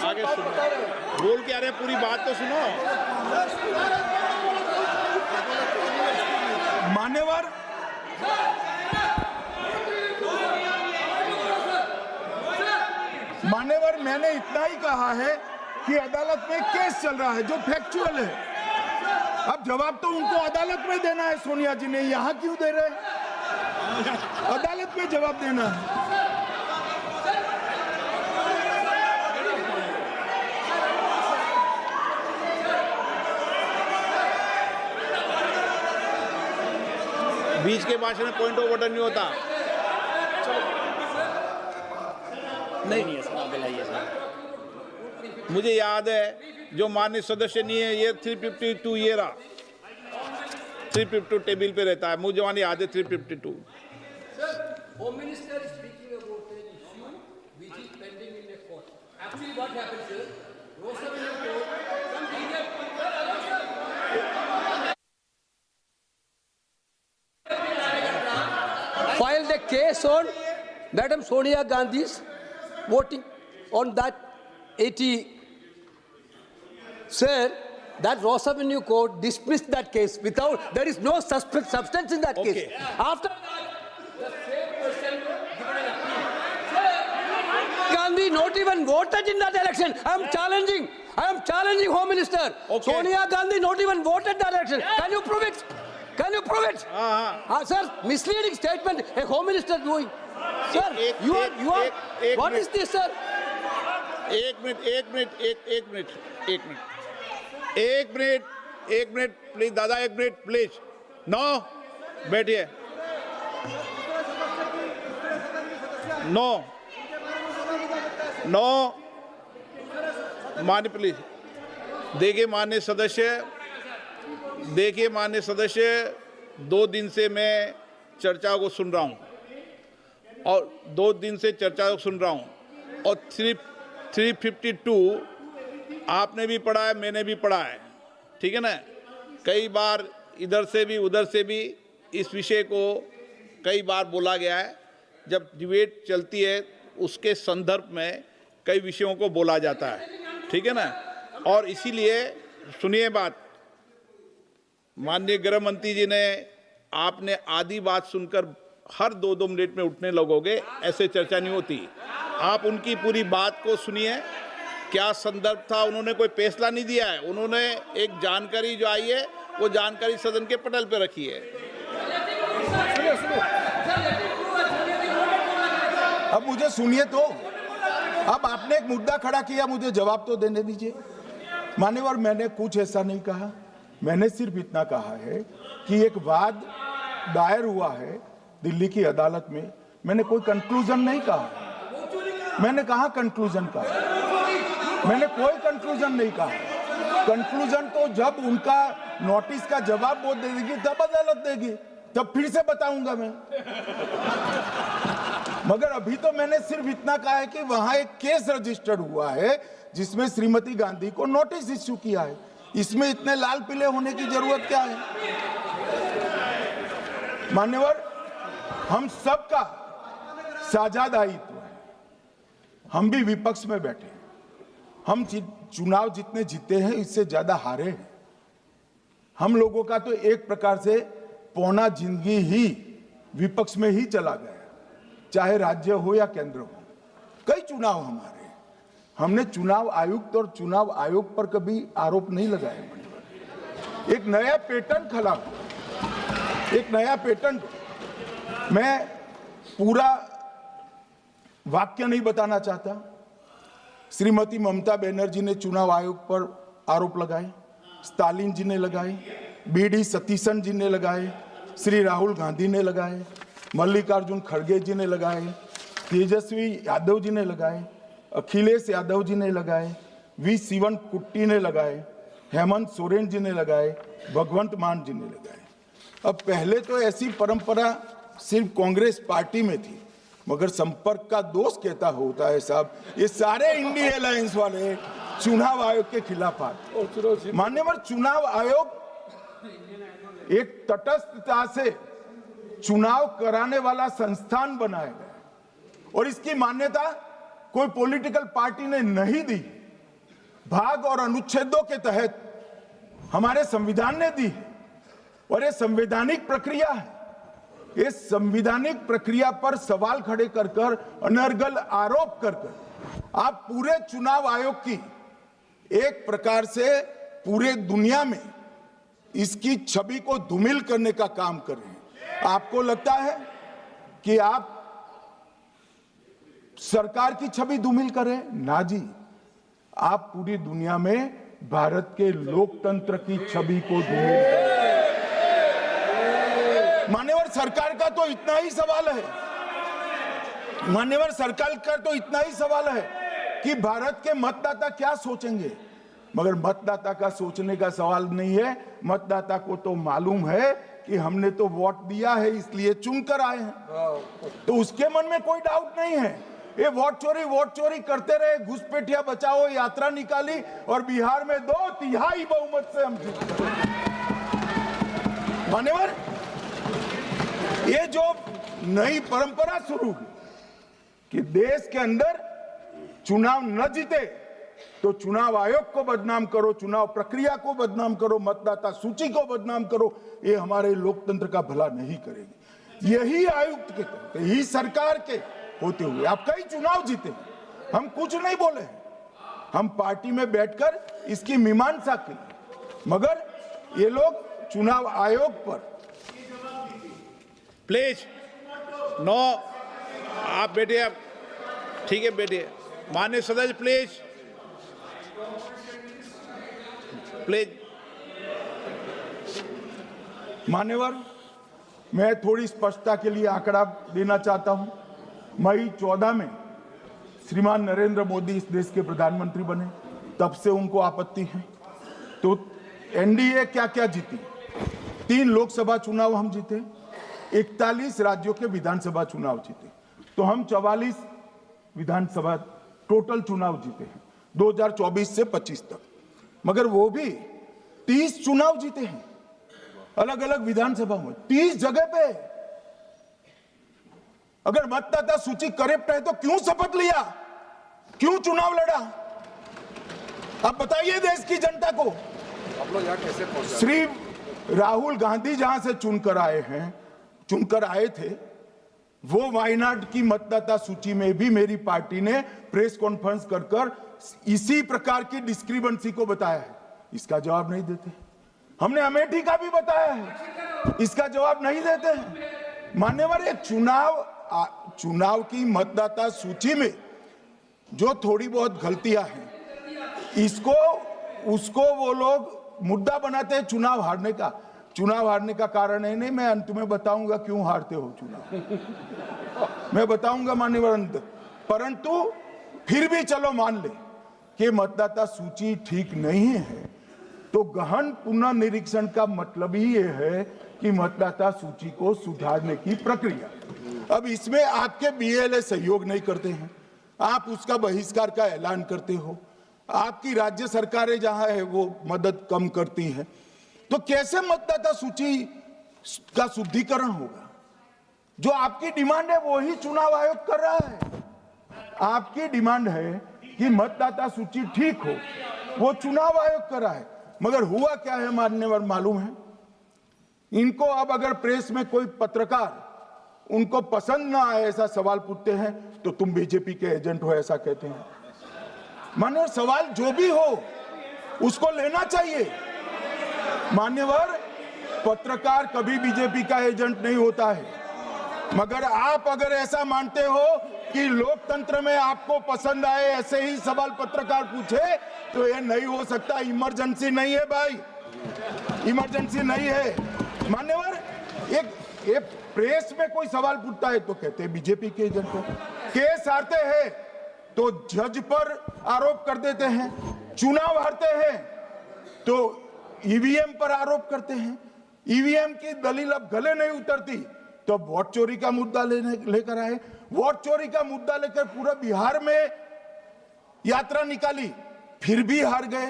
आगे सुनो, बोल क्या रहे, पूरी बात तो सुनो। मान्यवर, मैंने इतना ही कहा है कि अदालत में केस चल रहा है जो फैक्चुअल है। अब जवाब तो उनको अदालत में देना है, सोनिया जी ने यहां क्यों दे रहे हैं? अदालत में जवाब देना है। बीच के भाषण में पॉइंट ऑफ ऑर्डर नहीं होता। नहीं मुझे याद है, जो माननीय सदस्य नहीं है, ये 352 ये रहा, 352 टेबल पे रहता है, मुझे जवान याद है 352। Home Minister is speaking about an issue which is pending in the court. Actually, what happens is, Rosavilla court, some senior filed a case on Madam Sonia Gandhi's voting on that 80. Sir, that Ross Avenue court dismissed that case without, there is no substance in that case. After that, the same person given an appeal. Gandhi not even voted in that election. I am challenging Home Minister. Okay. Sonia Gandhi not even voted that election. Can you prove it? Can you prove it? Sir, misleading statement a Home Minister doing. Sir, you are. What is this, sir? एक minute please दादा, एक minute please. No, बैठिए। No मान्य please देखिए माननीय सदस्य, 2 दिन से मैं चर्चा को सुन रहा हूं और 2 दिन से चर्चा को सुन रहा हूं और 352 आपने भी पढ़ा है, मैंने भी पढ़ा है, ठीक है ना। कई बार इधर से भी उधर से भी इस विषय को कई बार बोला गया है। जब डिबेट चलती है उसके संदर्भ में कई विषयों को बोला जाता है, ठीक है ना। और इसीलिए सुनिए बात, माननीय गृह मंत्री जी ने, आपने आधी बात सुनकर हर 2-2 मिनट में उठने लगोगे, ऐसे चर्चा नहीं होती। आप उनकी पूरी बात को सुनिए, क्या संदर्भ था, उन्होंने कोई फैसला नहीं दिया है, उन्होंने एक जानकारी जो आई है वो जानकारी सदन के पटल पे रखी है। अब मुझे सुनिए तो, अब आपने एक मुद्दा खड़ा किया, मुझे जवाब तो देने दीजिए। मान्यवर, मैंने कुछ ऐसा नहीं कहा, मैंने सिर्फ इतना कहा है कि एक वाद दायर हुआ है दिल्ली की अदालत में, मैंने कोई कंक्लूजन नहीं कहा। मैंने कहा कंक्लूजन का, मैंने कोई कंक्लूजन नहीं कहा। कंक्लूजन तो जब उनका नोटिस का जवाब वो दे देगी तब अदालत देगी, तब फिर से बताऊंगा मैं। मगर अभी तो मैंने सिर्फ इतना कहा है कि वहां एक केस रजिस्टर्ड हुआ है जिसमें श्रीमती गांधी को नोटिस इश्यू किया है। इसमें इतने लाल पीले होने की जरूरत क्या है? मान्यवर, हम सबका साझा दायित्व है, हम भी विपक्ष में बैठे, हम चुनाव जितने जीते हैं इससे ज्यादा हारे हैं। हम लोगों का तो एक प्रकार से पौना जिंदगी ही विपक्ष में ही चला गया, चाहे राज्य हो या केंद्र हो। कई चुनाव हमारे, हमने चुनाव आयुक्त और चुनाव आयोग पर कभी आरोप नहीं लगाया। एक नया पैटर्न खड़ा हुआ, एक नया पैटर्न। मैं पूरा वाक्य नहीं बताना चाहता। श्रीमती ममता बनर्जी ने चुनाव आयोग पर आरोप लगाए, स्टालिन जी ने लगाए, बीडी सतीशन जी ने लगाए, श्री राहुल गांधी ने लगाए, मल्लिकार्जुन खड़गे जी ने लगाए, तेजस्वी यादव जी ने लगाए, अखिलेश यादव जी ने लगाए, वी शिवन कुट्टी ने लगाए, हेमंत सोरेन जी ने लगाए, भगवंत मान जी ने लगाए। अब पहले तो ऐसी परंपरा सिर्फ कांग्रेस पार्टी में थी, मगर संपर्क का दोष कहता होता है साहब, ये सारे इंडिया अलायंस वाले चुनाव आयोग के खिलाफ आते। मान्यवर, चुनाव आयोग एक तटस्थता से चुनाव कराने वाला संस्थान बनाया गया और इसकी मान्यता कोई पॉलिटिकल पार्टी ने नहीं दी, भाग और अनुच्छेदों के तहत हमारे संविधान ने दी और ये संवैधानिक प्रक्रिया है। इस संवैधानिक प्रक्रिया पर सवाल खड़े कर कर, अनर्गल आरोप कर कर आप पूरे चुनाव आयोग की एक प्रकार से पूरे दुनिया में इसकी छवि को धूमिल करने का काम कर रहे हैं। आपको लगता है कि आप सरकार की छवि धूमिल करें? ना जी, आप पूरी दुनिया में भारत के लोकतंत्र की छवि को धूमिल करें। मान्यवर, सरकार का तो इतना ही सवाल है, मान्यवर सरकार का तो इतना ही सवाल है कि भारत के मतदाता क्या सोचेंगे, मगर मतदाता का सोचने का सवाल नहीं है। मतदाता को तो मालूम है कि हमने तो वोट दिया है इसलिए चुनकर आए हैं, तो उसके मन में कोई डाउट नहीं है। ये वोट चोरी करते रहे, घुसपैठिया बचाओ यात्रा निकाली और बिहार में 2/3 बहुमत से हम जीते। मान्यवर, ये जो नई परंपरा शुरू हुई कि देश के अंदर चुनाव न जीते तो चुनाव आयोग को बदनाम करो, चुनाव प्रक्रिया को बदनाम करो, मतदाता सूची को बदनाम करो, ये हमारे लोकतंत्र का भला नहीं करेगी। यही आयुक्त के तहत, यही सरकार के होते हुए आप कई चुनाव जीते, हम कुछ नहीं बोले, हम पार्टी में बैठकर इसकी मीमांसा की, मगर ये लोग चुनाव आयोग पर। प्लीज नो, आप बैठिए, आप ठीक है बैठिए। माननीय सदस्य प्लीज प्लीज। मान्यवर, मैं थोड़ी स्पष्टता के लिए आंकड़ा देना चाहता हूं। मई 14 में श्रीमान नरेंद्र मोदी इस देश के प्रधानमंत्री बने, तब से उनको आपत्ति है। तो एनडीए क्या क्या जीती? 3 लोकसभा चुनाव हम जीते, 41 राज्यों के विधानसभा चुनाव जीते, तो हम 44 विधानसभा टोटल चुनाव जीते हैं। 2024 से 25 तक, मगर वो भी 30 चुनाव जीते हैं अलग अलग विधानसभा में, 30 जगह पे। अगर मतदाता सूची करेक्ट है तो क्यों शपथ लिया, क्यों चुनाव लड़ा? आप बताइए देश की जनता को। आप लोग यहाँ कैसे पहुंचे? श्री राहुल गांधी जहां से चुनकर आए थे, वो वायनाड की मतदाता सूची में भी मेरी पार्टी ने प्रेस कॉन्फ्रेंस कर इसी प्रकार की डिस्क्रिपेंसी को बताया है। इसका जवाब नहीं देते। हमने अमेठी का भी बताया है, इसका जवाब नहीं देते हैं। मान्यवर, एक चुनाव की मतदाता सूची में जो थोड़ी बहुत गलतियां हैं, उसको वो लोग मुद्दा बनाते हैं चुनाव हारने का। चुनाव हारने का कारण है नहीं, मैं अंत में बताऊंगा क्यों हारते हो चुनाव, मैं बताऊंगा मान्यवर अंत। परंतु फिर भी चलो मान ले कि मतदाता सूची ठीक नहीं है, तो गहन पुनर्निरीक्षण का मतलब ही ये है कि मतदाता सूची को सुधारने की प्रक्रिया। अब इसमें आपके बीएलए सहयोग नहीं करते हैं, आप उसका बहिष्कार का ऐलान करते हो, आपकी राज्य सरकारें जहां है वो मदद कम करती हैं, तो कैसे मतदाता सूची का शुद्धिकरण होगा? जो आपकी डिमांड है वो ही चुनाव आयोग कर रहा है। आपकी डिमांड है कि मतदाता सूची ठीक हो, वो चुनाव आयोग कर रहा है, मगर हुआ क्या है मान्यवर मालूम है? इनको अब अगर प्रेस में कोई पत्रकार उनको पसंद ना आए ऐसा सवाल पूछते हैं तो तुम बीजेपी के एजेंट हो ऐसा कहते हैं। मान्यवर, सवाल जो भी हो उसको लेना चाहिए। मान्यवर, पत्रकार कभी बीजेपी का एजेंट नहीं होता है, मगर आप अगर ऐसा मानते हो कि लोकतंत्र में आपको पसंद आए ऐसे ही सवाल पत्रकार पूछे तो ये नहीं हो सकता। इमरजेंसी नहीं है भाई, इमरजेंसी नहीं है। मान्यवर, एक प्रेस में कोई सवाल पूछता है तो कहते हैं बीजेपी के एजेंट हो, केस हारते हैं तो जज पर आरोप कर देते हैं, चुनाव हारते हैं तो ईवीएम पर आरोप करते हैं, ईवीएम की दलील अब गले नहीं उतरती तो वोट चोरी का मुद्दा लेकर आए, वोट चोरी का मुद्दा लेकर पूरा बिहार में यात्रा निकाली, फिर भी हार गए।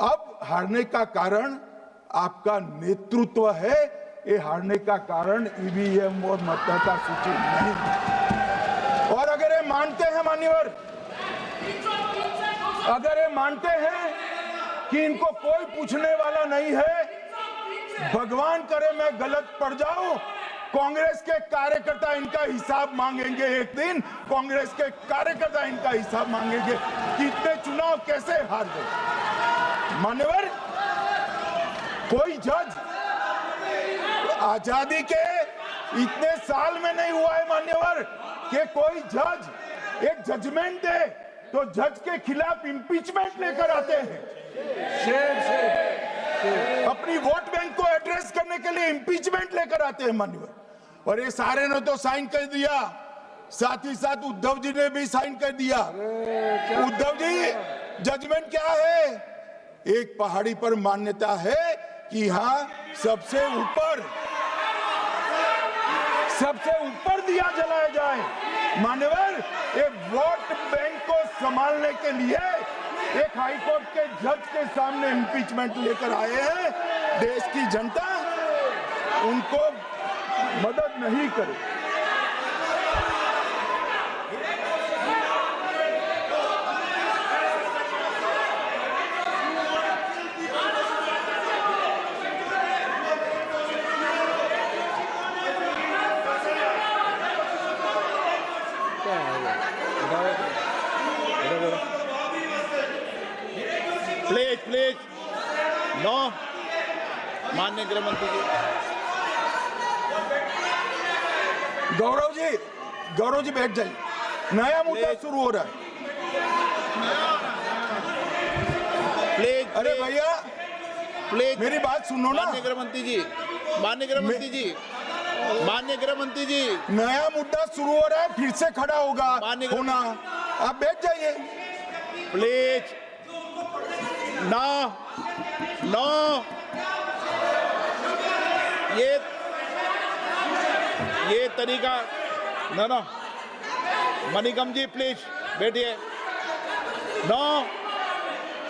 अब हारने का कारण आपका नेतृत्व है, ये हारने का कारण ईवीएम और मतदाता सूची नहीं। और अगर ये मानते हैं मान्यवर, अगर ये मानते हैं कि इनको कोई पूछने वाला नहीं है, भगवान करे मैं गलत पड़ जाऊं, कांग्रेस के कार्यकर्ता इनका हिसाब मांगेंगे। एक दिन कांग्रेस के कार्यकर्ता इनका हिसाब मांगेंगे कि इतने चुनाव कैसे हार गए। मान्यवर, कोई जज आजादी के इतने साल में नहीं हुआ है मान्यवर कि कोई जज एक जजमेंट दे तो जज के खिलाफ इंपीचमेंट लेकर आते हैं। अपनी वोट बैंक को एड्रेस करने के लिए इंपीचमेंट लेकर आते हैं मान्यवर। और ये सारे ने तो साइन कर दिया, साथ ही साथ उद्धव जी ने भी साइन कर दिया। उद्धव जी, जजमेंट क्या है? एक पहाड़ी पर मान्यता है कि हाँ सबसे ऊपर दिया जलाया जाए। मान्यवर, एक वोट बैंक को संभालने के लिए एक हाईकोर्ट के जज के सामने इंपीचमेंट लेकर आए हैं। देश की जनता उनको मदद नहीं करे। प्लीज नो, माननीय गृह मंत्री जी। गौरव जी बैठ जाइए, नया मुद्दा शुरू हो रहा है। प्लीज, अरे भैया प्लीज मेरी बात सुनो ना। माननीय गृह मंत्री जी, माननीय गृह मंत्री जी, माननीय गृह मंत्री जी, नया मुद्दा शुरू हो रहा है, फिर से खड़ा होगा होना। आप बैठ जाइए प्लीज। नो नो, ये तरीका नो। मणिकम जी प्लीज बैठिए। नो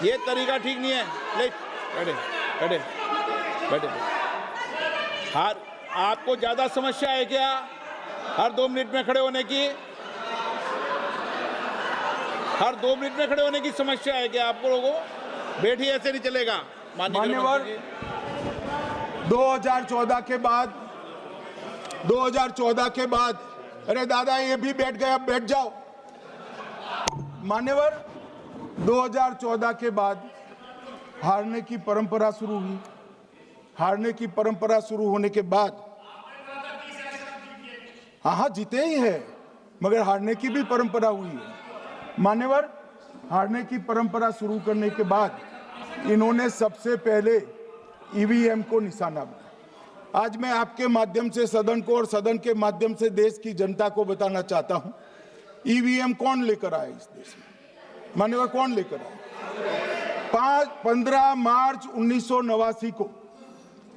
ये तरीका ठीक नहीं है। ले बैठे बैठे बैठे। हर आपको ज्यादा समस्या है क्या हर 2 मिनट में खड़े होने की? हर 2 मिनट में खड़े होने की समस्या है क्या आपको लोगों? बैठिए, ऐसे नहीं चलेगा। मान्यवर 2014 के बाद अरे दादा ये भी बैठ गए, अब बैठ जाओ। मान्यवर 2014 के बाद हारने की परंपरा शुरू हुई। हारने की परंपरा शुरू होने के बाद हाँ जीते ही है, मगर हारने की भी परंपरा हुई है। मान्यवर हारने की परंपरा शुरू करने के बाद इन्होंने सबसे पहले ईवीएम को निशाना बनाया। आज मैं आपके माध्यम से सदन को और सदन के माध्यम से देश की जनता को बताना चाहता हूं, ईवीएम कौन लेकर आया इस देश में? मान्यवर कौन लेकर आया? 15 मार्च 1989 को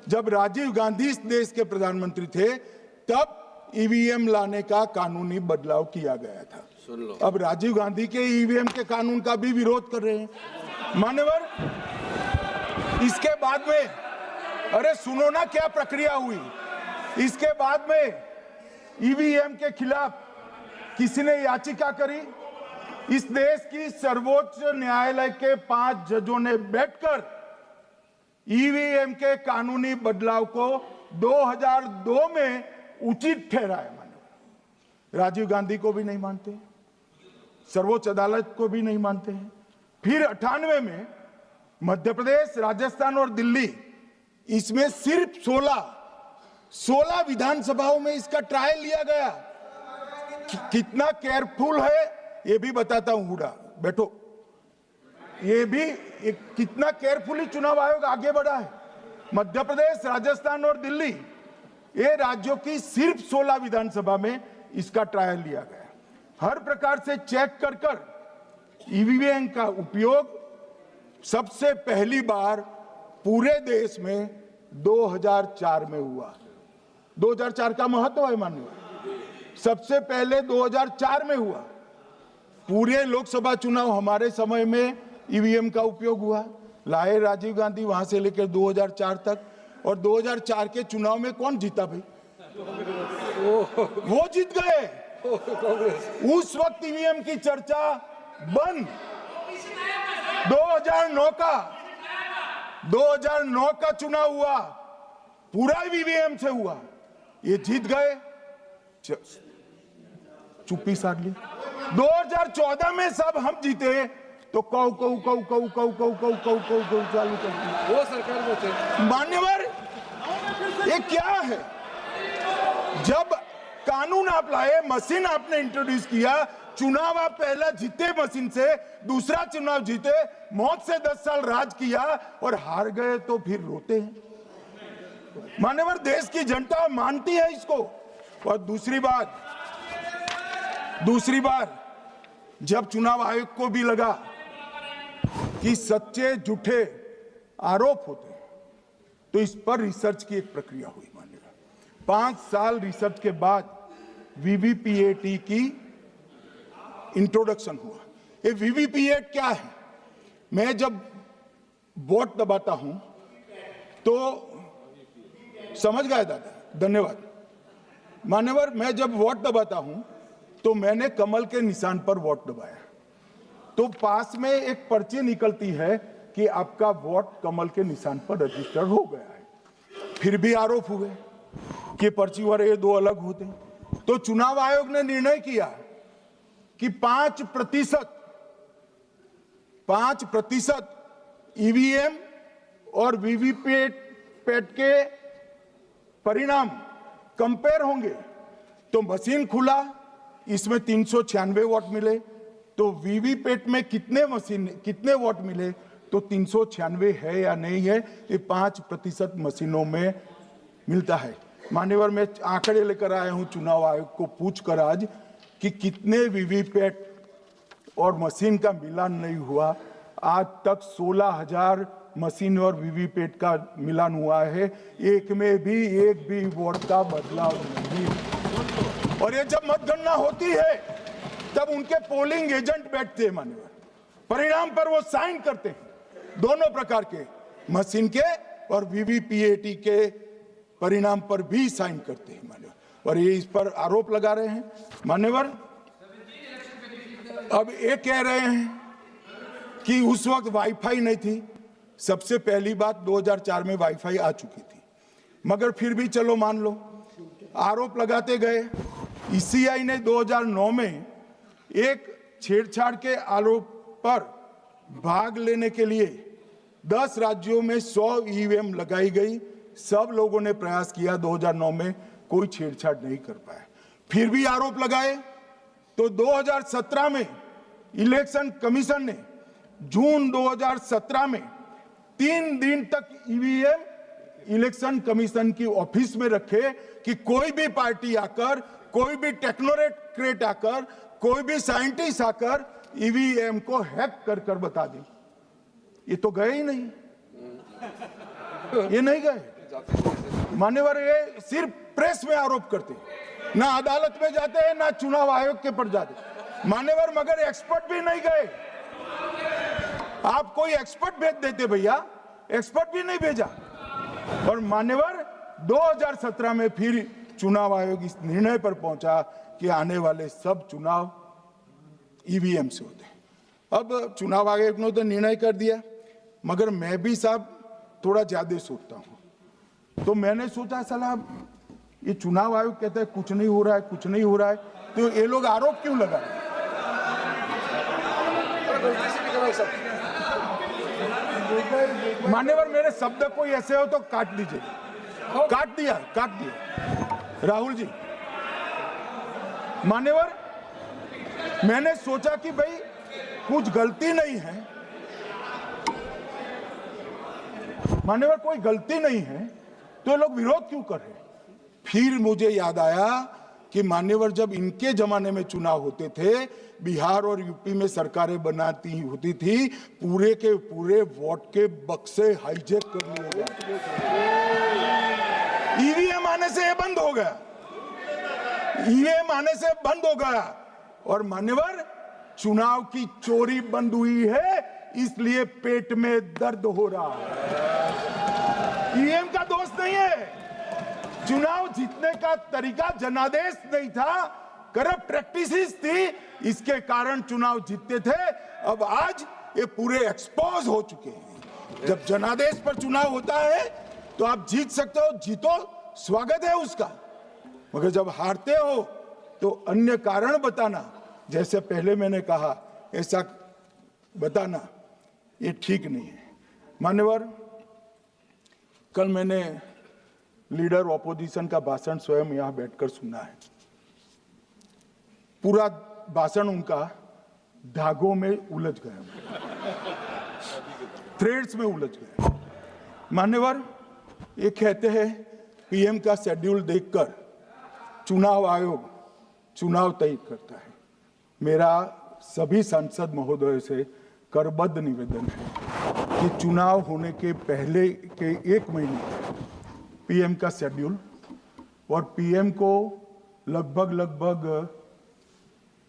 जब राजीव गांधी इस देश के प्रधानमंत्री थे, तब ईवीएम लाने का कानूनी बदलाव किया गया था। अब राजीव गांधी के ईवीएम के कानून का भी विरोध कर रहे हैं। मान्यवर इसके बाद में अरे सुनो ना क्या प्रक्रिया हुई। इसके बाद में ईवीएम के खिलाफ किसी ने याचिका करी। इस देश की सर्वोच्च न्यायालय के 5 जजों ने बैठकर ईवीएम के कानूनी बदलाव को 2002 में उचित ठहराया। मानो राजीव गांधी को भी नहीं मानते, सर्वोच्च अदालत को भी नहीं मानते हैं। फिर 98 में मध्य प्रदेश, राजस्थान और दिल्ली, इसमें सिर्फ 16 विधानसभाओं में इसका ट्रायल लिया गया। कितना केयरफुल है ये भी बताता हूं। हुडा बैठो, ये भी कितना केयरफुली चुनाव आयोग आगे बढ़ा है। मध्य प्रदेश, राजस्थान और दिल्ली, ये राज्यों की सिर्फ 16 विधानसभा में इसका ट्रायल लिया गया। हर प्रकार से चेक कर ईवीएम का उपयोग सबसे पहली बार पूरे देश में 2004 में हुआ। 2004 का महत्व है माननीय, सबसे पहले 2004 में हुआ। पूरे लोकसभा चुनाव हमारे समय में ईवीएम का उपयोग हुआ। लाए राजीव गांधी, वहां से लेकर 2004 तक। और 2004 के चुनाव में कौन जीता भाई? वो जीत गए। उस वक्त ईवीएम की चर्चा बंद। 2009 का चुनाव हुआ, पूरा ईवीएम से हुआ, ये जीत गए, चुप्पी साध ली। 2014 में सब हम जीते तो कौ चालू कर दी। वो सरकार में थे। मान्यवर ये क्या है? जब कानून आप लाए, मशीन आपने इंट्रोड्यूस किया, चुनाव आप पहला जीते मशीन से, दूसरा चुनाव जीते, मौत से 10 साल राज किया और हार गए तो फिर रोते हैं। मान्यवर देश की जनता मानती है इसको। और दूसरी बार जब चुनाव आयोग को भी लगा कि सच्चे झूठे आरोप होते हैं, तो इस पर रिसर्च की एक प्रक्रिया हुई। मानिएगा 5 साल रिसर्च के बाद वीवीपीएटी की इंट्रोडक्शन हुआ। ये वीवीपीएटी क्या है? मैं जब वोट दबाता हूं तो समझ गए दादा, धन्यवाद। मान्यवर मैं जब वोट दबाता हूं तो मैंने कमल के निशान पर वोट दबाया, तो पास में एक पर्ची निकलती है कि आपका वोट कमल के निशान पर रजिस्टर हो गया है। फिर भी आरोप हुए कि पर्ची और ये 2 अलग होते हैं। तो चुनाव आयोग ने निर्णय किया कि 5% ईवीएम और वीवीपैट के परिणाम कंपेयर होंगे। तो मशीन खुला, इसमें 396 वोट मिले। तो वीवीपैट में कितने वोट मिले? तो 396 है या नहीं है, ये 5% मशीनों में मिलता है। मान्यवर मैं आंकड़े लेकर आया हूं चुनाव आयोग को पूछकर आज कि कितने वीवीपैट और मशीन का मिलान नहीं हुआ। आज तक 16,000 मशीन और वीवीपैट का मिलान हुआ है, एक भी वोट का बदलाव नहीं। और ये जब मतगणना होती है तब उनके पोलिंग एजेंट बैठते हैं मान्यवर, परिणाम पर वो साइन करते हैं। दोनों प्रकार के मशीन के और वीवीपीएटी के परिणाम पर भी साइन करते हैं मान्यवर, और ये इस पर आरोप लगा रहे हैं मान्यवर। अब ये कह रहे हैं कि उस वक्त वाईफाई नहीं थी। सबसे पहली बात 2004 में वाईफाई आ चुकी थी, मगर फिर भी चलो मान लो, आरोप लगाते गए। ईसीआई ने 2009 में एक छेड़छाड़ के आरोप पर भाग लेने के लिए 10 राज्यों में 100 ईवीएम लगाई गई। सब लोगों ने प्रयास किया, 2009 में कोई छेड़छाड़ नहीं कर पाया। फिर भी आरोप लगाए तो 2017 में इलेक्शन कमीशन ने जून 2017 में 3 दिन तक ईवीएम इलेक्शन कमीशन की ऑफिस में रखे कि कोई भी पार्टी आकर, कोई भी टेक्नोक्रेट आकर, कोई भी साइंटिस्ट आकर ईवीएम को हैक कर कर बता दे। ये तो गए ही नहीं, ये नहीं गए मान्यवर। ये सिर्फ प्रेस में आरोप करते, ना अदालत में जाते हैं, ना चुनाव आयोग के पर जाते मान्यवर, मगर एक्सपर्ट भी नहीं गए। आप कोई एक्सपर्ट भेज देते भैया, एक्सपर्ट भी नहीं भेजा। और मान्यवर 2017 में फिर चुनाव आयोग इस निर्णय पर पहुंचा कि आने वाले सब चुनाव ईवीएम से होते हैं। अब चुनाव आयोग ने तो निर्णय कर दिया, मगर मैं भी साहब थोड़ा ज्यादा सोचता हूं। तो मैंने सोचा साला ये चुनाव आयोग कहता है कुछ नहीं हो रहा है, कुछ नहीं हो रहा है, तो ये लोग आरोप क्यों लगा रहे हैं? मान्यवर मेरे शब्द कोई ऐसे हो तो काट दीजिए। काट दिया राहुल जी। मान्यवर मैंने सोचा कि भाई कुछ गलती नहीं है, मान्यवर कोई गलती नहीं है, तो ये लोग विरोध क्यों कर रहे हैं? फिर मुझे याद आया कि मान्यवर जब इनके जमाने में चुनाव होते थे, बिहार और यूपी में सरकारें बनाती होती थी, पूरे के पूरे वोट के बक्से हाईजैक कर लिए जाते। ईवीएम आने से ये बंद हो गया, ईवीएम आने से बंद हो गया। और मान्यवर चुनाव की चोरी बंद हुई है, इसलिए पेट में दर्द हो रहा है। ईवीएम का दोष नहीं है, चुनाव जीतने का तरीका जनादेश नहीं था, करप्ट प्रैक्टिसेस थी, इसके कारण चुनाव जीतते थे। अब आज ये पूरे एक्सपोज हो चुके हैं। जब जनादेश पर चुनाव होता है तो आप जीत सकते हो, जीतो, स्वागत है उसका, मगर जब हारते हो तो अन्य कारण बताना, जैसे पहले मैंने कहा, ऐसा बताना ये ठीक नहीं है। मान्यवर कल मैंने लीडर ऑपोजिशन का भाषण स्वयं यहां बैठकर सुना है। पूरा भाषण उनका धागों में उलझ गया, थ्रेड्स में उलझ गया। मान्यवर ये कहते हैं पीएम का शेड्यूल देखकर चुनाव आयोग चुनाव तय करता है। मेरा सभी सांसद महोदय से करबद्ध निवेदन है कि चुनाव होने के पहले के 1 महीने पीएम का शेड्यूल, और पीएम को लगभग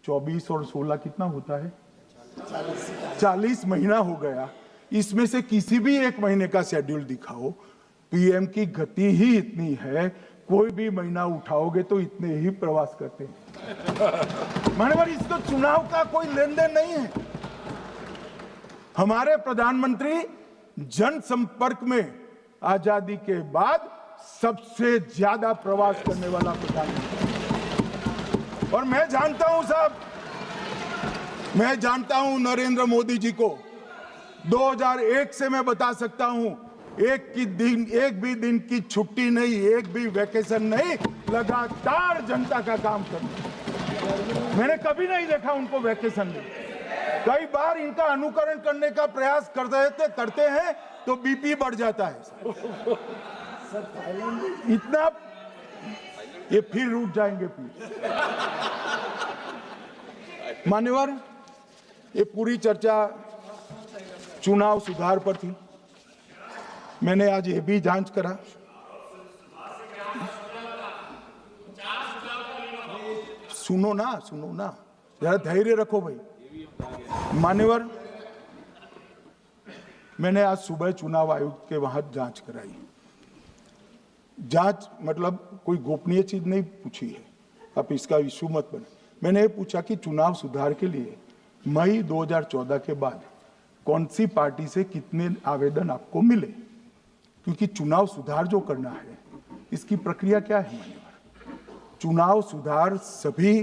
24 और 16 कितना होता है, 40 महीना हो गया। इसमें से किसी भी 1 महीने का शेड्यूल दिखाओ। पीएम की गति ही इतनी है, कोई भी महीना उठाओगे तो इतने ही प्रवास करते हैं। मान्यवर इसको चुनाव का कोई लेन देन नहीं है। हमारे प्रधानमंत्री जनसंपर्क में आजादी के बाद सबसे ज्यादा प्रवास करने वाला प्रधानमंत्री, और मैं जानता हूं साहब, मैं जानता हूं नरेंद्र मोदी जी को 2001 से मैं बता सकता हूं, एक भी दिन की छुट्टी नहीं, एक भी वैकेशन नहीं, लगातार जनता का काम करना। मैंने कभी नहीं देखा उनको वैकेशन में। कई बार इनका अनुकरण करने का प्रयास करते हैं तो बीपी बढ़ जाता है इतना, ये फिर रूठ जाएंगे फिर। मान्यवर ये पूरी चर्चा चुनाव सुधार पर थी। मैंने आज ये भी जांच करा, सुनो ना, जरा धैर्य रखो भाई। मान्यवर मैंने आज सुबह चुनाव आयोग के वहां जांच कराई। जांच मतलब कोई गोपनीय चीज नहीं पूछी है, आप इसका इशू मत बने। मैंने ये पूछा कि चुनाव सुधार के लिए मई 2014 के बाद कौन सी पार्टी से कितने आवेदन आपको मिले, क्योंकि चुनाव सुधार जो करना है इसकी प्रक्रिया क्या है। चुनाव सुधार सभी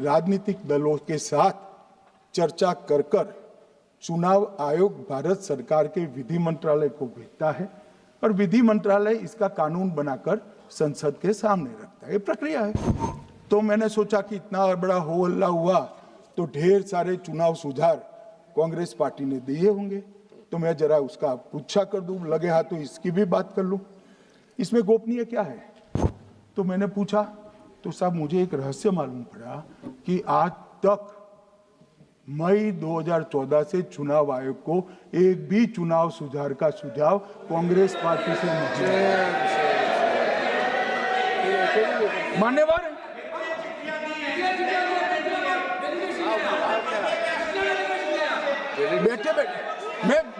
राजनीतिक दलों के साथ चर्चा कर कर चुनाव आयोग भारत सरकार के विधि मंत्रालय को भेजता है और विधि मंत्रालय इसका कानून बनाकर संसद के सामने रखता है। ये प्रक्रिया है। तो मैंने सोचा कि इतना बड़ा हो हल्ला हुआ तो ढेर सारे चुनाव सुधार कांग्रेस पार्टी ने दिए होंगे, तो मैं जरा उसका पूछा कर दूं, लगे हाथ तो इसकी भी बात कर लूं, इसमें गोपनीय क्या है। तो मैंने पूछा तो साहब मुझे एक रहस्य मालूम पड़ा कि आज तक मई 2014 से चुनाव आयोग को एक भी चुनाव सुधार का सुझाव कांग्रेस पार्टी से नहीं मिला। मान्यवर, बैठे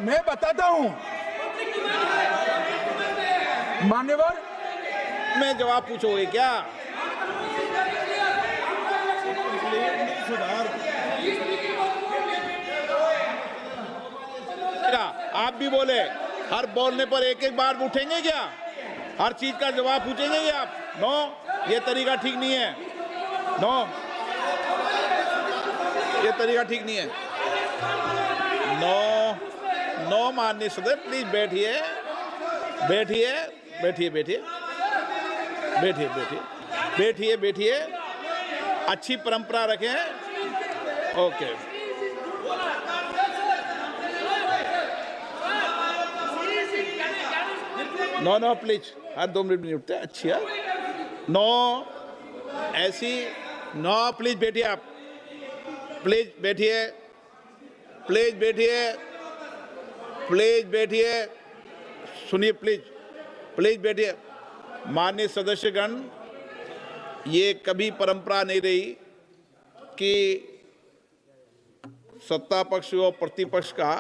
मैं बताता हूं मान्यवर, मैं जवाब पूछोगे क्या? आप भी बोले, हर बोलने पर एक एक बार उठेंगे क्या? हर चीज का जवाब पूछेंगे क्या आप? नो, ये तरीका ठीक नहीं है। नो, ये तरीका ठीक नहीं है। नो, नो माननीय सदस्य, प्लीज बैठिए, बैठिए, बैठिए, बैठिए, बैठिए, बैठिए, बैठिए, बैठिए, अच्छी परंपरा रखें। ओके, नो नो प्लीज, हर 2 मिनट में उठते हैं। अच्छी है। नो, ऐसी नो, प्लीज बैठिए आप, प्लीज बैठिए, प्लीज बैठिए, प्लीज बैठिए, सुनिए प्लीज, प्लीज बैठिए। माननीय सदस्यगण, ये कभी परंपरा नहीं रही कि सत्ता पक्ष और प्रतिपक्ष का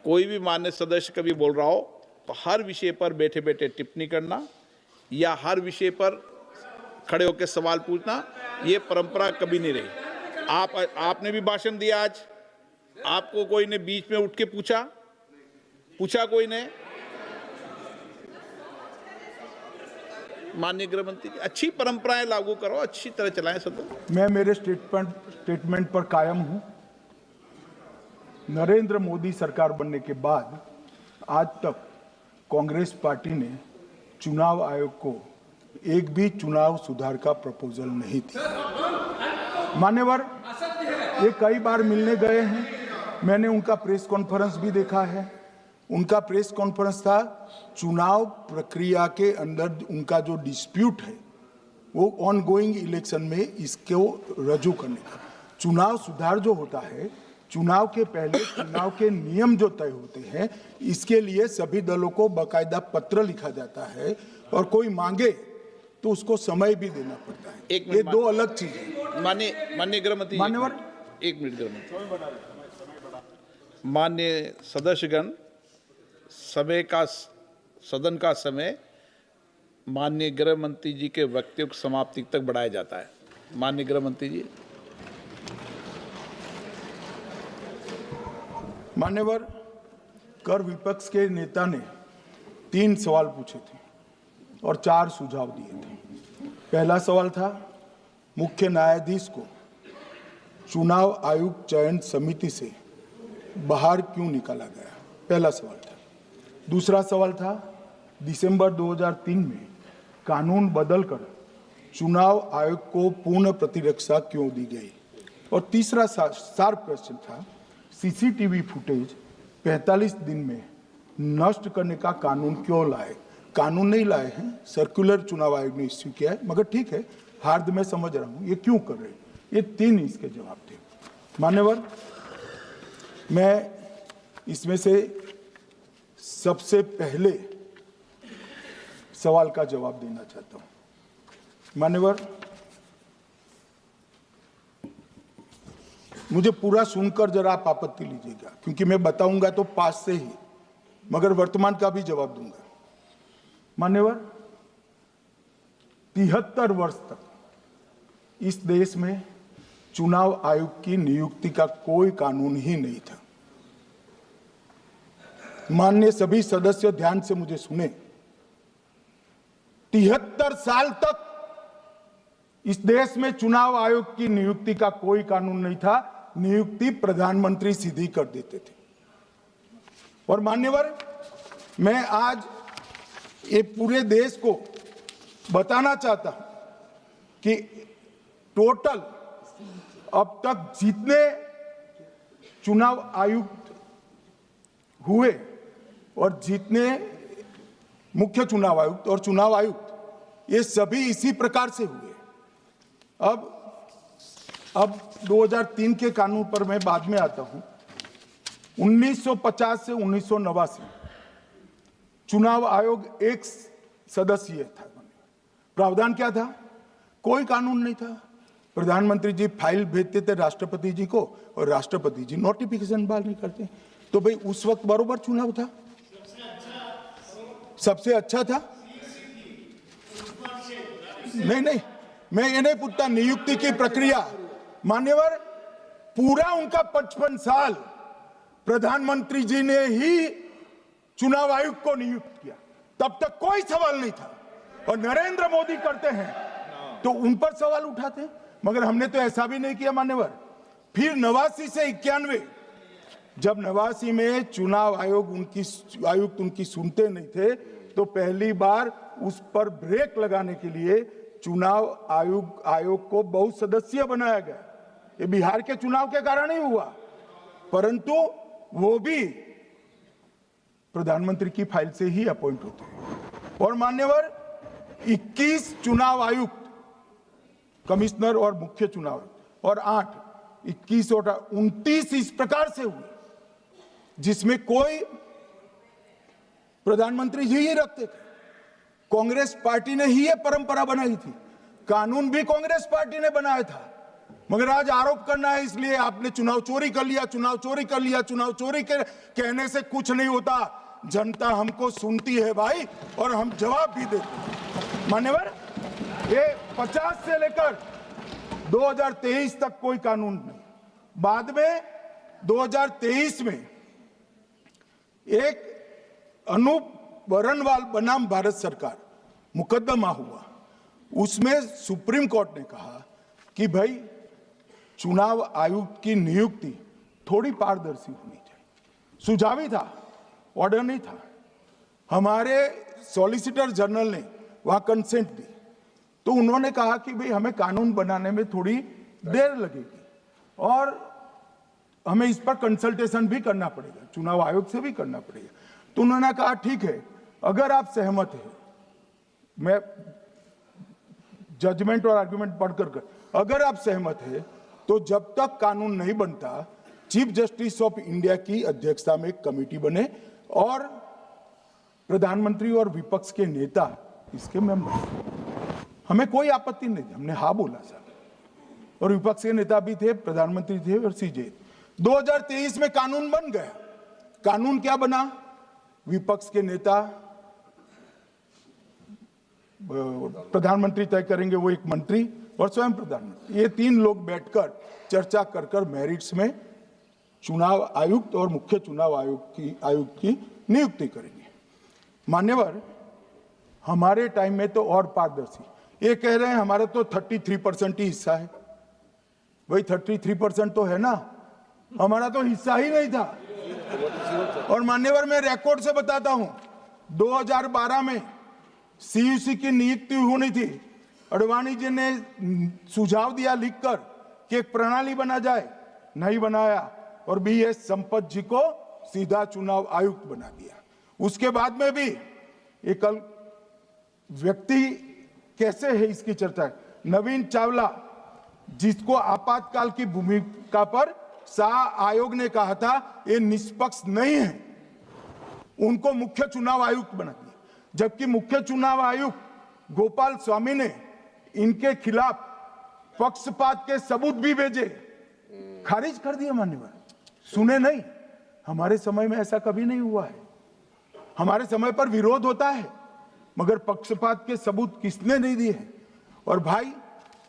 कोई भी माननीय सदस्य कभी बोल रहा हो तो हर विषय पर बैठे बैठे टिप्पणी करना या हर विषय पर खड़े होकर सवाल पूछना, ये परंपरा कभी नहीं रही। आपने भी भाषण दिया आज, आपको कोई ने बीच में उठ के पूछा कोई ने? माननीय गृह मंत्री, अच्छी परंपराएं लागू करो, अच्छी तरह चलाएं सदन। मैं मेरे स्टेटमेंट पर कायम हूं। नरेंद्र मोदी सरकार बनने के बाद आज तक कांग्रेस पार्टी ने चुनाव आयोग को एक भी चुनाव सुधार का प्रपोजल नहीं दिया। मान्यवर, ये कई बार मिलने गए हैं, मैंने उनका प्रेस कॉन्फ्रेंस भी देखा है। उनका प्रेस कॉन्फ्रेंस था चुनाव प्रक्रिया के अंदर उनका जो डिस्प्यूट है वो ऑन गोइंग इलेक्शन में इसको रजू करने का। चुनाव सुधार जो होता है, चुनाव के पहले चुनाव के नियम जो तय होते हैं, इसके लिए सभी दलों को बाकायदा पत्र लिखा जाता है और कोई मांगे तो उसको समय भी देना पड़ता है। ये दो अलग चीजें। माननीय गृह मंत्री, मान्यवर, 1 मिनट गृह मंत्री। माननीय सदस्यगण, सदन का समय माननीय गृह मंत्री जी के वक्तव्य की समाप्ति तक बढ़ाया जाता है। माननीय गृह मंत्री जी। मान्यवर, कर विपक्ष के नेता ने 3 सवाल पूछे थे और 4 सुझाव दिए थे। पहला सवाल था मुख्य न्यायाधीश को चुनाव आयोग चयन समिति से बाहर क्यों निकाला गया, पहला सवाल था। दूसरा सवाल था दिसंबर 2003 में कानून बदलकर चुनाव आयोग को पूर्ण प्रतिरक्षा क्यों दी गई। और तीसरा शार्प क्वेश्चन था सीसीटीवी फुटेज 45 दिन में नष्ट करने का कानून क्यों लाए। कानून नहीं लाए हैं, सर्कुलर चुनाव आयोग ने इश्यू किया है, मगर ठीक है, हार्द में समझ रहा हूं, ये क्यों कर रहे हैं। ये 3 इसके जवाब थे। मान्यवर, मैं इसमें से सबसे पहले सवाल का जवाब देना चाहता हूं। मान्यवर, मुझे पूरा सुनकर जरा आप आपत्ति लीजिएगा, क्योंकि मैं बताऊंगा तो पास से ही मगर वर्तमान का भी जवाब दूंगा। मान्यवर, 73 वर्ष तक इस देश में चुनाव आयोग की नियुक्ति का कोई कानून ही नहीं था। माननीय सभी सदस्य ध्यान से मुझे सुने, 73 साल तक इस देश में चुनाव आयोग की नियुक्ति का कोई कानून नहीं था। नियुक्ति प्रधानमंत्री सीधी कर देते थे। और मान्यवर, मैं आज ये पूरे देश को बताना चाहता हूं कि टोटल अब तक जितने चुनाव आयुक्त हुए और जितने मुख्य चुनाव आयुक्त और चुनाव आयुक्त, ये सभी इसी प्रकार से हुए। अब 2003 के कानून पर मैं बाद में आता हूं। 1950 से 1989 चुनाव आयोग एक सदस्यीय था। प्रावधान क्या था? कोई कानून नहीं था। प्रधानमंत्री जी फाइल भेजते थे राष्ट्रपति जी को और राष्ट्रपति जी नोटिफिकेशन बाहर नहीं करते। तो भाई उस वक्त बरोबर चुनाव था, सबसे अच्छा था। नहीं, मैं ये नहीं पूछता नियुक्ति की प्रक्रिया। मान्यवर, पूरा उनका 55 साल प्रधानमंत्री जी ने ही चुनाव आयुक्त को नियुक्त किया, तब तक कोई सवाल नहीं था। और नरेंद्र मोदी करते हैं तो उन पर सवाल उठाते हैं, मगर हमने तो ऐसा भी नहीं किया मान्यवर। फिर 89 से 91, जब 89 में चुनाव आयुक्त उनकी सुनते नहीं थे, तो पहली बार उस पर ब्रेक लगाने के लिए चुनाव आयोग को बहु सदस्यीय बनाया गया। ये बिहार के चुनाव के कारण ही हुआ, परंतु वो भी प्रधानमंत्री की फाइल से ही अपॉइंट होते हैं। और मान्यवर, 21 चुनाव आयुक्त, कमिश्नर और मुख्य चुनाव आयुक्त, और 21 और 29 इस प्रकार से हुए जिसमें कोई प्रधानमंत्री जी ही रखते थे। कांग्रेस पार्टी ने ही ये परंपरा बनाई थी, कानून भी कांग्रेस पार्टी ने बनाया था। मगर आज आरोप करना है इसलिए आपने चुनाव चोरी कर लिया, चुनाव चोरी कर लिया, चुनाव चोरी के कहने से कुछ नहीं होता। जनता हमको सुनती है भाई, और हम जवाब भी देते हैं। मान्यवर, ये 50 से लेकर 2023 तक कोई कानून नहीं। बाद में 2023 में एक अनूप बरनवाल बनाम भारत सरकार मुकदमा हुआ। उसमें सुप्रीम कोर्ट ने कहा कि भाई चुनाव आयुक्त की नियुक्ति थोड़ी पारदर्शी होनी चाहिए। सुझावी था, ऑर्डर नहीं था। हमारे सॉलिसिटर जनरल ने वहां कंसेंट दी, तो उन्होंने कहा कि भाई हमें कानून बनाने में थोड़ी देर लगेगी और हमें इस पर कंसल्टेशन भी करना पड़ेगा, चुनाव आयोग से भी करना पड़ेगा। तो उन्होंने कहा ठीक है, अगर आप सहमत हैं, मैं जजमेंट और आर्गुमेंट पढ़कर अगर आप सहमत हैं तो जब तक कानून नहीं बनता, चीफ जस्टिस ऑफ इंडिया की अध्यक्षता में एक कमेटी बने और प्रधानमंत्री और विपक्ष के नेता इसके मेंबर। हमें कोई आपत्ति नहीं थी, हमने हाँ बोला सर। और विपक्ष के नेता भी थे, प्रधानमंत्री थे और सीजे। 2023 में कानून बन गया। कानून क्या बना? विपक्ष के नेता, प्रधानमंत्री तय करेंगे, वो एक मंत्री और स्वयं प्रधानमंत्री, ये 3 लोग बैठकर चर्चा कर मेरिट्स में चुनाव आयुक्त और मुख्य चुनाव आयुक्त की नियुक्ति करेंगे। मान्यवर, हमारे टाइम में तो और पारदर्शी, ये कह रहे हैं हमारा तो 33% ही हिस्सा है। भाई 33% तो है ना, हमारा तो हिस्सा ही नहीं था। और मान्यवर, मैं रिकॉर्ड से बताता हूं, 2012 में सीयूसी की नियुक्ति होनी थी। अडवाणी जी ने सुझाव दिया लिखकर कि एक प्रणाली बना जाए, नहीं बनाया और BS संपत जी को सीधा चुनाव आयुक्त बना दिया। उसके बाद में भी एक व्यक्ति कैसे है इसकी चर्चा है। नवीन चावला, जिसको आपातकाल की भूमिका पर शाह आयोग ने कहा था ये निष्पक्ष नहीं है, उनको मुख्य चुनाव आयुक्त बना दिया। जबकि मुख्य चुनाव आयुक्त गोपाल स्वामी ने इनके खिलाफ पक्षपात के सबूत भी भेजे, खारिज कर दिया। मान्यवर, सुने नहीं, हमारे समय में ऐसा कभी नहीं हुआ है। हमारे समय पर विरोध होता है, मगर पक्षपात के सबूत किसने नहीं दिए हैं? और भाई,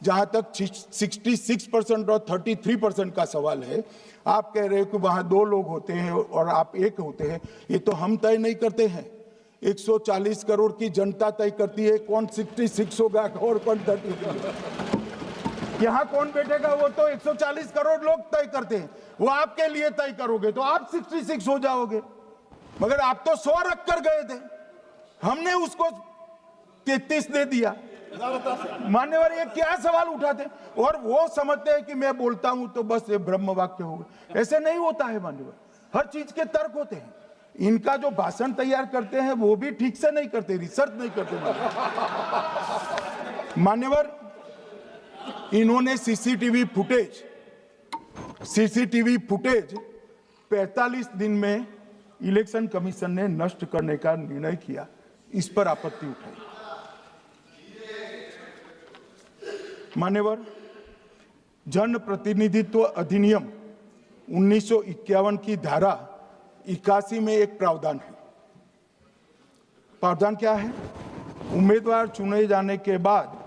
जहां तक 66% और 33% का सवाल है, आप कह रहे हो कि वहां 2 लोग होते हैं और आप 1 होते हैं, ये तो हम तय नहीं करते हैं। 140 करोड़ की जनता तय करती है कौन 66 होगा और कौन 33। यहाँ कौन बैठेगा वो तो 140 करोड़ लोग तय करते हैं। वो आपके लिए तय करोगे तो आप 66 हो जाओगे, मगर आप तो 100 रख कर गए थे, हमने उसको 33 दे दिया। मान्यवर, ये क्या सवाल उठाते? और वो समझते हैं कि मैं बोलता हूं तो बस ये ब्रह्म वाक्य होगा। ऐसे नहीं होता है मान्यवर, हर चीज के तर्क होते हैं। इनका जो भाषण तैयार करते हैं वो भी ठीक से नहीं करते, रिसर्च नहीं करते मान्यवर। इन्होंने सीसीटीवी फुटेज 45 दिन में इलेक्शन कमीशन ने नष्ट करने का निर्णय किया, इस पर आपत्ति उठाई। मान्यवर, जन प्रतिनिधित्व अधिनियम 1951 की धारा 81 में एक प्रावधान है। प्रावधान क्या है? उम्मीदवार चुने जाने के बाद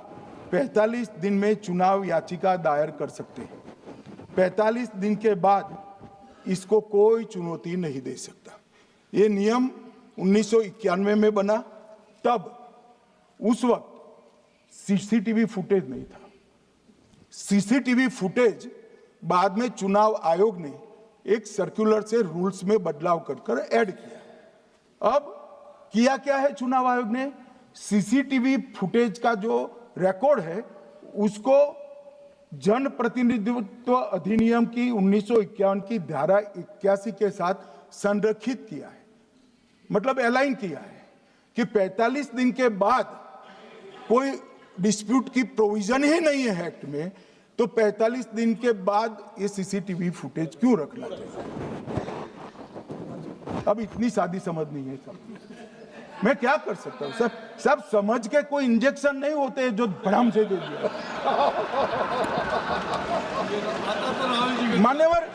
45 दिन में चुनाव याचिका दायर कर सकते हैं। 45 दिन के बाद इसको कोई चुनौती नहीं दे सकता। ये नियम 1991 में बना, तब उस वक्त सीसीटीवी फुटेज नहीं था। सीसीटीवी फुटेज बाद में चुनाव आयोग ने एक सर्कुलर से रूल्स में बदलाव कर ऐड किया। अब किया क्या है चुनाव आयोग ने? सीसीटीवी फुटेज का जो रिकॉर्ड है उसको जन प्रतिनिधित्व अधिनियम की 1951 की धारा 81 के साथ संरक्षित किया है, मतलब अलाइन किया है कि 45 दिन के बाद कोई डिस्प्यूट की प्रोविजन ही नहीं है एक्ट में, तो 45 दिन के बाद ये सीसीटीवी फुटेज क्यों रखना चाहिए? अब इतनी सादी समझ नहीं है सब, मैं क्या कर सकता हूं? सब समझ के कोई इंजेक्शन नहीं होते जो भड़ाम से दे दिया। मान्यवर,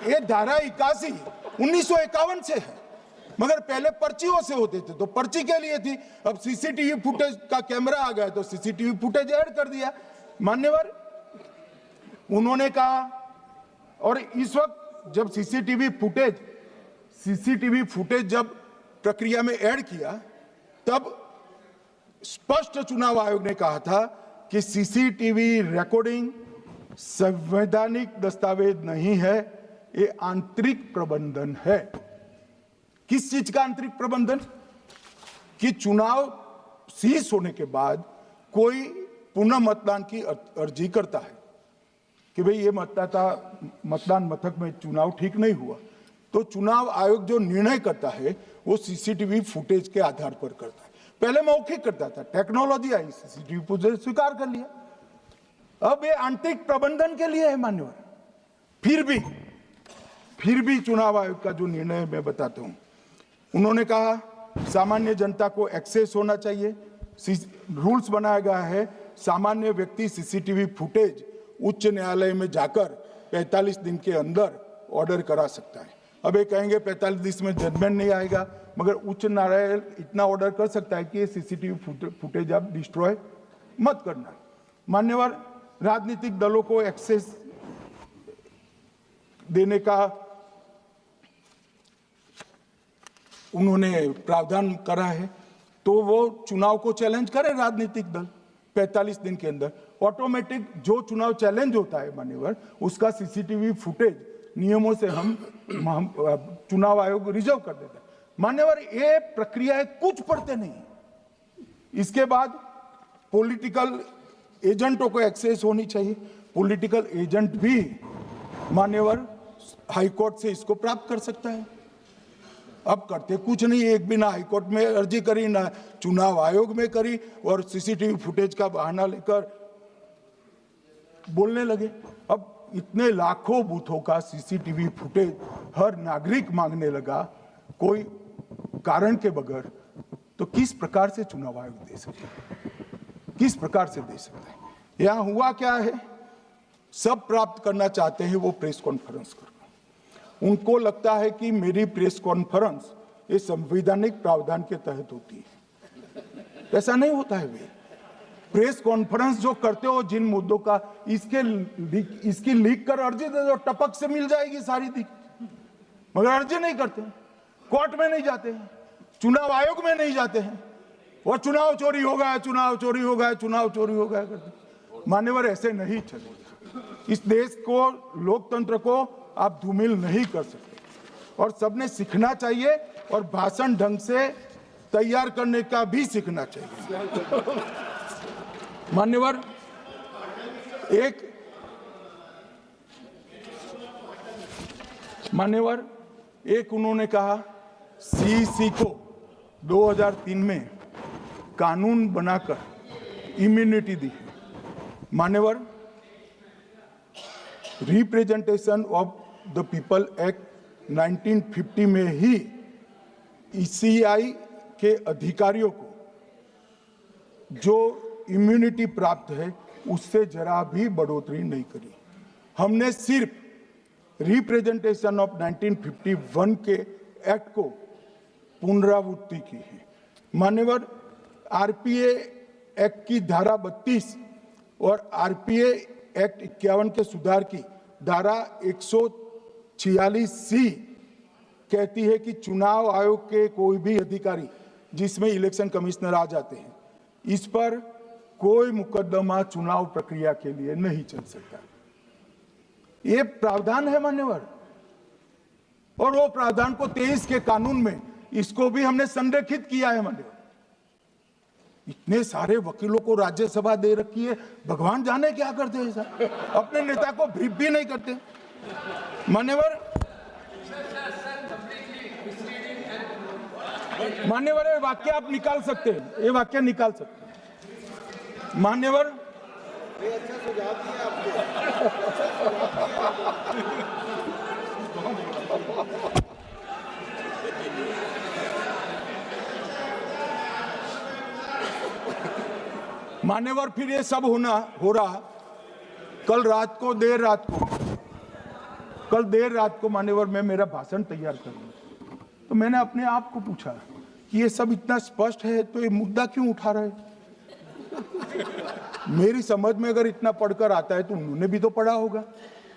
ये धारा 81 1951 से है, मगर पहले पर्चियों से होते थे तो पर्ची के लिए थी। अब सीसीटीवी फुटेज का कैमरा आ गया तो सीसीटीवी फुटेज ऐड कर दिया। मान्यवर, उन्होंने कहा, और इस वक्त जब सीसीटीवी फुटेज जब प्रक्रिया में ऐड किया, तब स्पष्ट चुनाव आयोग ने कहा था कि सीसीटीवी रिकॉर्डिंग संवैधानिक दस्तावेज नहीं है, ये आंतरिक प्रबंधन है। किस चीज का आंतरिक प्रबंधन? कि चुनाव सीज होने के बाद कोई पुनः मतदान की अर्जी करता है कि भाई ये मतदान मथक में चुनाव ठीक नहीं हुआ, तो चुनाव आयोग जो निर्णय करता है वो सीसीटीवी फुटेज के आधार पर करता है। पहले मौखिक करता था, टेक्नोलॉजी आई, सीसीटीवी फुटेज स्वीकार कर लिया। अब ये आंतरिक प्रबंधन के लिए है मान्यवर। फिर भी चुनाव आयोग का जो निर्णय मैं बताता हूं, उन्होंने कहा सामान्य जनता को एक्सेस होना चाहिए। रूल्स बनाया गया है, सामान्य व्यक्ति सीसीटीवी फुटेज उच्च न्यायालय में जाकर 45 दिन के अंदर ऑर्डर करा सकता है। अब ये कहेंगे 45 दिन में जजमेंट नहीं आएगा, मगर उच्च न्यायालय इतना ऑर्डर कर सकता है कि ये सीसीटीवी फुटेज आप डिस्ट्रॉय मत करना। मान्यवर, राजनीतिक दलों को एक्सेस देने का उन्होंने प्रावधान करा है, तो वो चुनाव को चैलेंज करे राजनीतिक दल 45 दिन के अंदर। ऑटोमेटिक जो चुनाव चैलेंज होता है मान्यवर, उसका सीसीटीवी फुटेज नियमों से हम चुनाव आयोग रिजर्व कर देता है। मान्यवर, ये प्रक्रिया कुछ पढ़ते नहीं। इसके बाद पॉलिटिकल एजेंटों को एक्सेस होनी चाहिए। पॉलिटिकल एजेंट भी मान्यवर हाईकोर्ट से इसको प्राप्त कर सकता है। अब करते कुछ नहीं, एक भी ना हाईकोर्ट में अर्जी करी, ना चुनाव आयोग में करी, और सीसीटीवी फुटेज का बहाना लेकर बोलने लगे। अब इतने लाखों बूथों का सीसीटीवी फुटेज हर नागरिक मांगने लगा कोई कारण के बगैर, तो किस प्रकार से चुनाव आयोग दे सकता है? किस प्रकार से दे सकता है? यहां हुआ क्या है, सब प्राप्त करना चाहते हैं वो प्रेस कॉन्फ्रेंस करना। उनको लगता है कि मेरी प्रेस कॉन्फ्रेंस ये संवैधानिक प्रावधान के तहत होती है। ऐसा नहीं होता है। वे प्रेस कॉन्फ्रेंस जो करते हो जिन मुद्दों का, इसकी लीक कर अर्जी दे दो, टपक से मिल जाएगी सारी दिख, मगर अर्जी नहीं करते, कोर्ट में नहीं जाते हैं, चुनाव आयोग में नहीं जाते हैं, और चुनाव चोरी हो गया, चुनाव चोरी हो गया, चुनाव चोरी हो गया करते। मान्यवर, ऐसे नहीं चलेगा। इस देश को, लोकतंत्र को आप धूमिल नहीं कर सकते, और सबने सीखना चाहिए, और भाषण ढंग से तैयार करने का भी सीखना चाहिए। मान्यवर, एक उन्होंने कहा सीईसी को 2003 में कानून बनाकर इम्यूनिटी दी। मान्यवर, representation of the people act 1950 में ही ईसीआई के अधिकारियों को जो इम्यूनिटी प्राप्त है उससे जरा भी बढ़ोतरी नहीं करी। हमने सिर्फ रिप्रेजेंटेशन ऑफ 1951 के एक्ट को पुनरावृत्ति की है। मान्यवर, आरपीए एक्ट की धारा 32 और आरपीए एक्ट 51 के सुधार की धारा 146C कहती है कि चुनाव आयोग के कोई भी अधिकारी जिसमें इलेक्शन कमिश्नर आ जाते हैं, इस पर कोई मुकदमा चुनाव प्रक्रिया के लिए नहीं चल सकता। ये प्रावधान है मान्यवर, और वो प्रावधान को 23 के कानून में इसको भी हमने संरेखित किया है मान्यवर। इतने सारे वकीलों को राज्यसभा दे रखी है, भगवान जाने क्या करते हैं सर, अपने नेता को ब्रीफ भी नहीं करते। मान्यवर, ये वाक्य आप निकाल सकते हैं, ये वाक्य निकाल सकते हैं। मान्यवर, अच्छा सुझाव दिया आपको। मान्यवर, फिर ये सब हो रहा कल देर रात को मान्यवर मैं मेरा भाषण तैयार कर रहा, तो मैंने अपने आप को पूछा कि ये सब इतना स्पष्ट है तो ये मुद्दा क्यों उठा रहे। मेरी समझ में अगर इतना पढ़कर आता है तो उन्होंने भी तो पढ़ा होगा।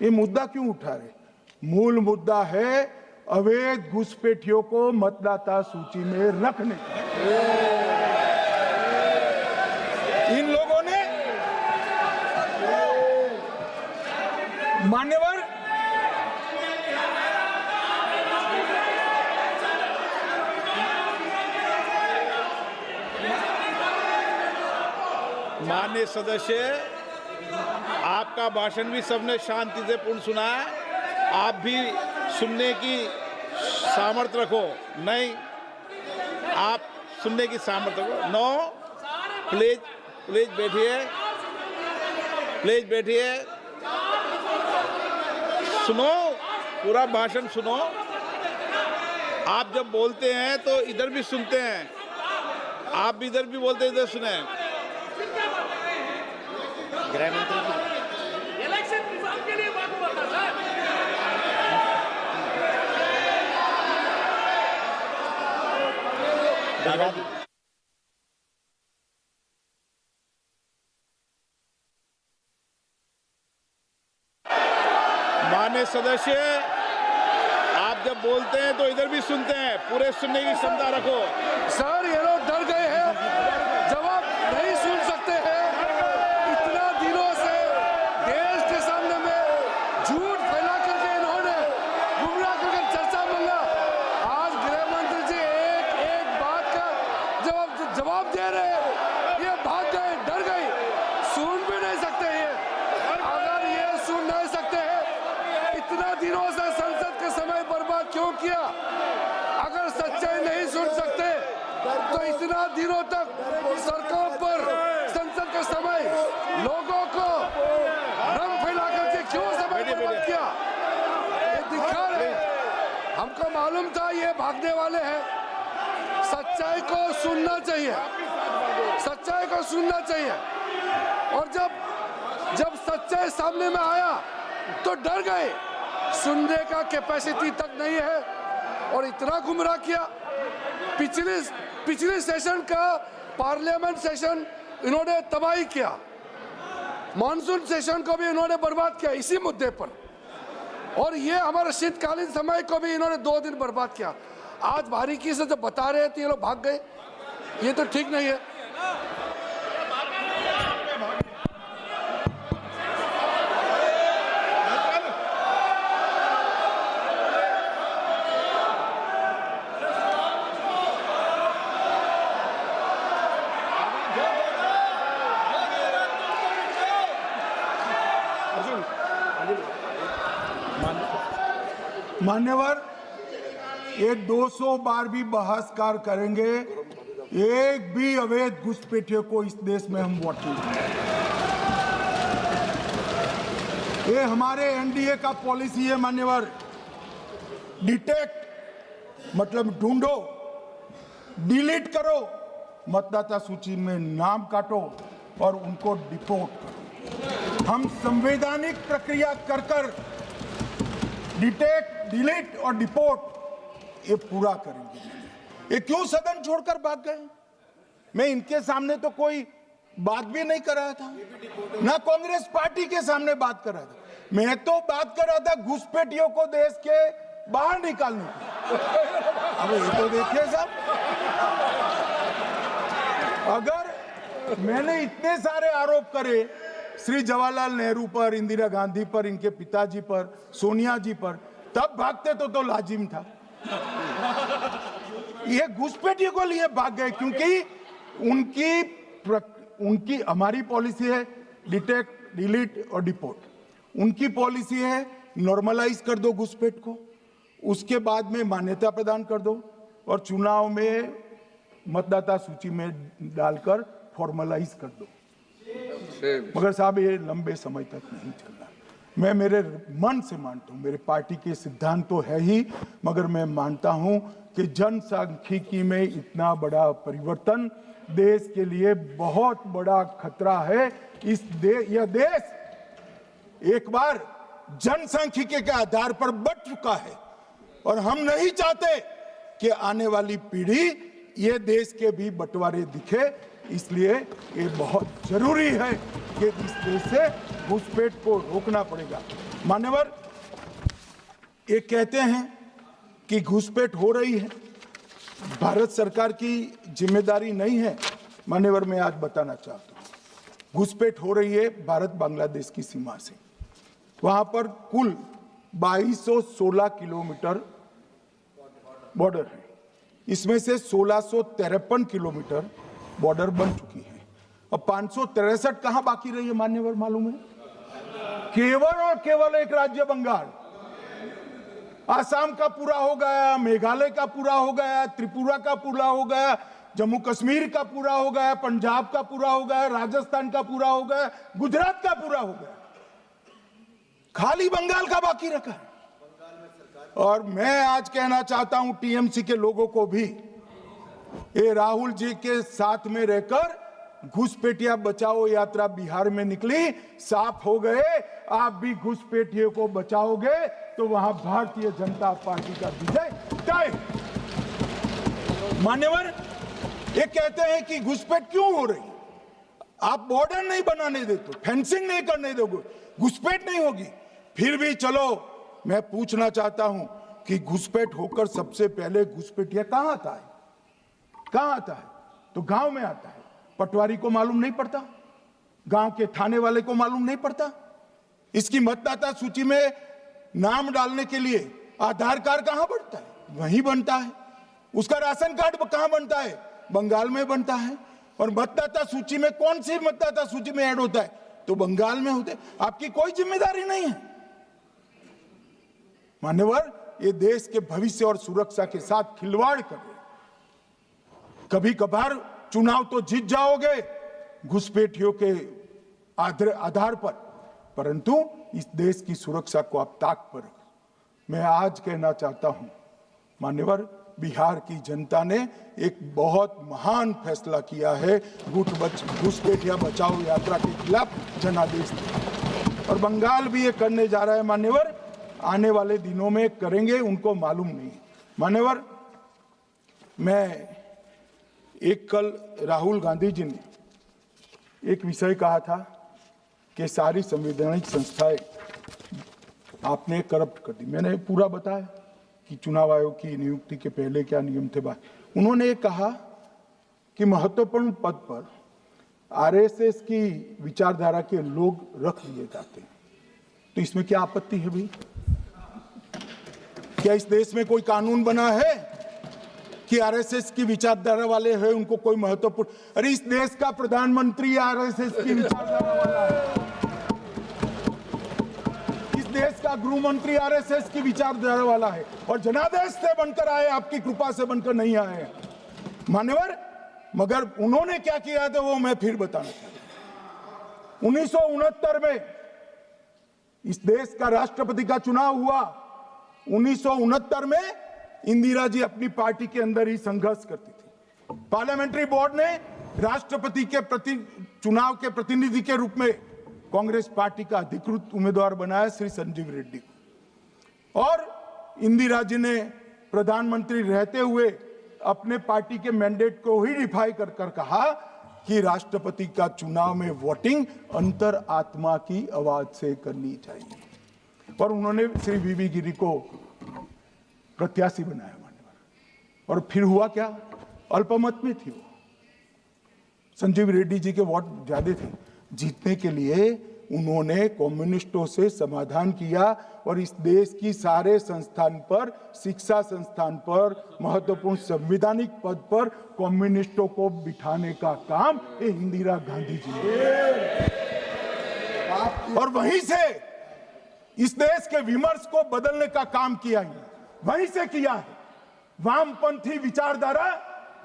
ये मुद्दा क्यों उठा रहे? मूल मुद्दा है अवैध घुसपैठियों को मतदाता सूची में रखने। इन लोगों ने मान्यवर माननीय सदस्य, आपका भाषण भी सबने शांति से पूर्ण सुना है। आप भी सुनने की सामर्थ्य रखो। नहीं, आप सुनने की सामर्थ्य रखो। नो, प्लीज बैठिए, प्लीज बैठिए, सुनो, पूरा भाषण सुनो। आप जब बोलते हैं तो इधर भी सुनते हैं, आप भी इधर भी बोलते हैं, इधर सुने। गृह मंत्री इलेक्शन रिफॉर्म के लिए बात बोलता सर। माननीय सदस्य, आप जब बोलते हैं तो इधर भी सुनते हैं, पूरे सुनने की क्षमता रखो। सर, ये लोग डर गए हैं, जवाब नहीं सुन सकते हैं। इतना दिनों से देश के सामने में झूठ फैला करके इन्होंने गुमराह करके चर्चा मिला। आज गृह मंत्री जी एक बात का जवाब दे रहे हैं, ये भाग गए, डर गए, सुन भी नहीं सकते ये। अगर ये सुन नहीं सकते हैं, इतना दिनों से संसद के समय बर्बाद क्यों किया? अगर सच्चाई नहीं सुन सकते तो इतना दिनों तक सरकार पर संसद का समय लोगों को रंग फैला करके क्यों समय बर्बाद किया? ये दिखा रहे। हमको मालूम था ये भागने वाले हैं। सच्चाई को सुनना चाहिए, सच्चाई को सुनना चाहिए। और जब सच्चाई सामने में आया तो डर गए, सुनने का कैपेसिटी तक नहीं है और इतना गुमराह किया। पिछले सेशन का पार्लियामेंट सेशन इन्होंने तबाही किया, मॉनसून सेशन को भी इन्होंने बर्बाद किया इसी मुद्दे पर, और ये हमारे शीतकालीन समय को भी इन्होंने 2 दिन बर्बाद किया। आज बारीकी से जब बता रहे थे ये लोग भाग गए, ये तो ठीक नहीं है। मान्यवर, ये 200 बार भी बहसकार करेंगे, एक भी अवैध घुसपैठियों को इस देश में हम वोट नहीं देंगे। ये हमारे एनडीए का पॉलिसी है मान्यवर। डिटेक्ट मतलब ढूंढो, डिलीट करो, मतदाता सूची में नाम काटो और उनको डिपोर्ट करो। हम संवैधानिक प्रक्रिया कर कर डिटेक्ट, डिलीट और डिपोर्ट ये पूरा करेंगे। ये क्यों सदन छोड़कर भाग गए? मैं इनके सामने तो कोई बात भी नहीं कर रहा था, ना कांग्रेस पार्टी के सामने बात कर रहा था। मैं तो बात कर रहा था घुसपैठियों को देश के बाहर निकालने की। अब ये तो देखिए साहब, अगर मैंने इतने सारे आरोप करे श्री जवाहरलाल नेहरू पर, इंदिरा गांधी पर, इनके पिताजी पर, सोनिया जी पर, तब भागते तो लाजिम था। ये घुसपैठियों को लिए भाग गए क्योंकि उनकी हमारी पॉलिसी है डिटेक्ट, डिलीट और डिपोर्ट। उनकी पॉलिसी है नॉर्मलाइज कर दो घुसपैठ को, उसके बाद में मान्यता प्रदान कर दो और चुनाव में मतदाता सूची में डालकर फॉर्मलाइज कर दो। मगर साहब ये लंबे समय तक नहीं चलना। मैं मेरे मन से मानता हूँ, मेरे पार्टी के सिद्धांत तो है ही, मगर मैं मानता हूँ कि जनसांख्यिकी में इतना बड़ा परिवर्तन देश के लिए बहुत बड़ा खतरा है। यह देश एक बार जनसांख्यिकी के आधार पर बढ़ चुका है और हम नहीं चाहते कि आने वाली पीढ़ी ये देश के भी बंटवारे दिखे। इसलिए ये बहुत जरूरी है कि इस देश से घुसपैठ को रोकना पड़ेगा। मान्यवर, ये कहते हैं कि घुसपैठ हो रही है, भारत सरकार की जिम्मेदारी नहीं है। मान्यवर, मैं आज बताना चाहता हूँ घुसपैठ हो रही है भारत बांग्लादेश की सीमा से। वहां पर कुल 2216 किलोमीटर बॉर्डर है, इसमें से 1653 किलोमीटर बॉर्डर बन चुकी है। अब 563 कहां बाकी रही है मान्यवर मालूम है? केवल और केवल एक राज्य बंगाल। आसाम का पूरा हो गया, मेघालय का पूरा हो गया, त्रिपुरा का पूरा हो गया, जम्मू कश्मीर का पूरा हो गया, पंजाब का पूरा हो गया, राजस्थान का पूरा हो गया, गुजरात का पूरा हो गया, खाली बंगाल का बाकी रखा है। और मैं आज कहना चाहता हूं टीएमसी के लोगों को भी, ये राहुल जी के साथ में रहकर घुसपैठिया बचाओ यात्रा बिहार में निकली, साफ हो गए। आप भी घुसपैठियों को बचाओगे तो वहां भारतीय जनता पार्टी का विजय तय। मान्यवर, ये कहते हैं कि घुसपैठ क्यों हो रही? आप बॉर्डर नहीं बनाने देते, फेंसिंग नहीं करने दोगे, घुसपैठ नहीं होगी। फिर भी चलो, मैं पूछना चाहता हूं कि घुसपैठ होकर सबसे पहले घुसपैठिया कहां आता है? कहां आता है? तो गांव में आता है। पटवारी को मालूम नहीं पड़ता, गांव के थाने वाले को मालूम नहीं पड़ता। इसकी मतदाता सूची में नाम डालने के लिए आधार कार्ड कहां बनता है? वहीं बनता है। उसका राशन कार्ड कहां बनता है? बंगाल में बनता है। और मतदाता सूची में कौन सी मतदाता सूची में ऐड होता है? तो बंगाल में होते। आपकी कोई जिम्मेदारी नहीं है। मान्यवर, ये देश के भविष्य और सुरक्षा के साथ खिलवाड़ कर रहे। कभी कभार चुनाव तो जीत जाओगे घुसपैठियों के आधार पर, परंतु इस देश की सुरक्षा को आप ताक पर रखो। मैं आज कहना चाहता हूं मान्यवर, बिहार की जनता ने एक बहुत महान फैसला किया है घुसपैठिया बचाओ यात्रा के खिलाफ जनादेश दिया। और बंगाल भी ये करने जा रहा है मान्यवर, आने वाले दिनों में करेंगे, उनको मालूम नहीं। मान्यवर, मैं एक कल राहुल गांधी जी ने एक विषय कहा था कि सारी संवैधानिक संस्थाएं आपने करप्ट कर दी। मैंने पूरा बताया कि चुनाव आयोग की नियुक्ति के पहले क्या नियम थे। उन्होंने ये कहा कि महत्वपूर्ण पद पर आरएसएस की विचारधारा के लोग रख दिए जाते हैं, तो इसमें क्या आपत्ति है भाई? क्या इस देश में कोई कानून बना है कि आरएसएस की विचारधारा वाले हैं उनको कोई महत्वपूर्ण? अरे इस देश का प्रधानमंत्री आरएसएस की विचारधारा वाला है, इस देश का गृह मंत्री आरएसएस की विचारधारा वाला है, और जनादेश से बनकर आए, आपकी कृपा से बनकर नहीं आए मान्यवर। मगर उन्होंने क्या किया था वो मैं फिर बताना चाहता हूं। 1969 में इस देश का राष्ट्रपति का चुनाव हुआ। 1969 में इंदिरा जी अपनी पार्टी के अंदर ही संघर्ष करती थी। पार्लियामेंट्री बोर्ड ने राष्ट्रपति के चुनाव के प्रतिनिधि के रूप में कांग्रेस पार्टी का अधिकृत उम्मीदवार बनाया श्री संजीव रेड्डी को, और इंदिरा जी ने प्रधानमंत्री रहते हुए अपने पार्टी के मैंडेट को ही डिफाई कर कहा कि राष्ट्रपति का चुनाव में वोटिंग अंतर आत्मा की आवाज से करनी चाहिए, और उन्होंने श्री वीवी गिरी को प्रत्याशी बनाया मान्यवर। और फिर हुआ क्या? अल्पमत में थी वो, संजीव रेड्डी जी के वोट ज्यादा थे। जीतने के लिए उन्होंने कम्युनिस्टों से समाधान किया, और इस देश की सारे संस्थान पर, शिक्षा संस्थान पर, महत्वपूर्ण संवैधानिक पद पर कम्युनिस्टों को बिठाने का काम इंदिरा गांधी जी ने, और वहीं से इस देश के विमर्श को बदलने का काम किया है, वहीं से किया है। वामपंथी विचारधारा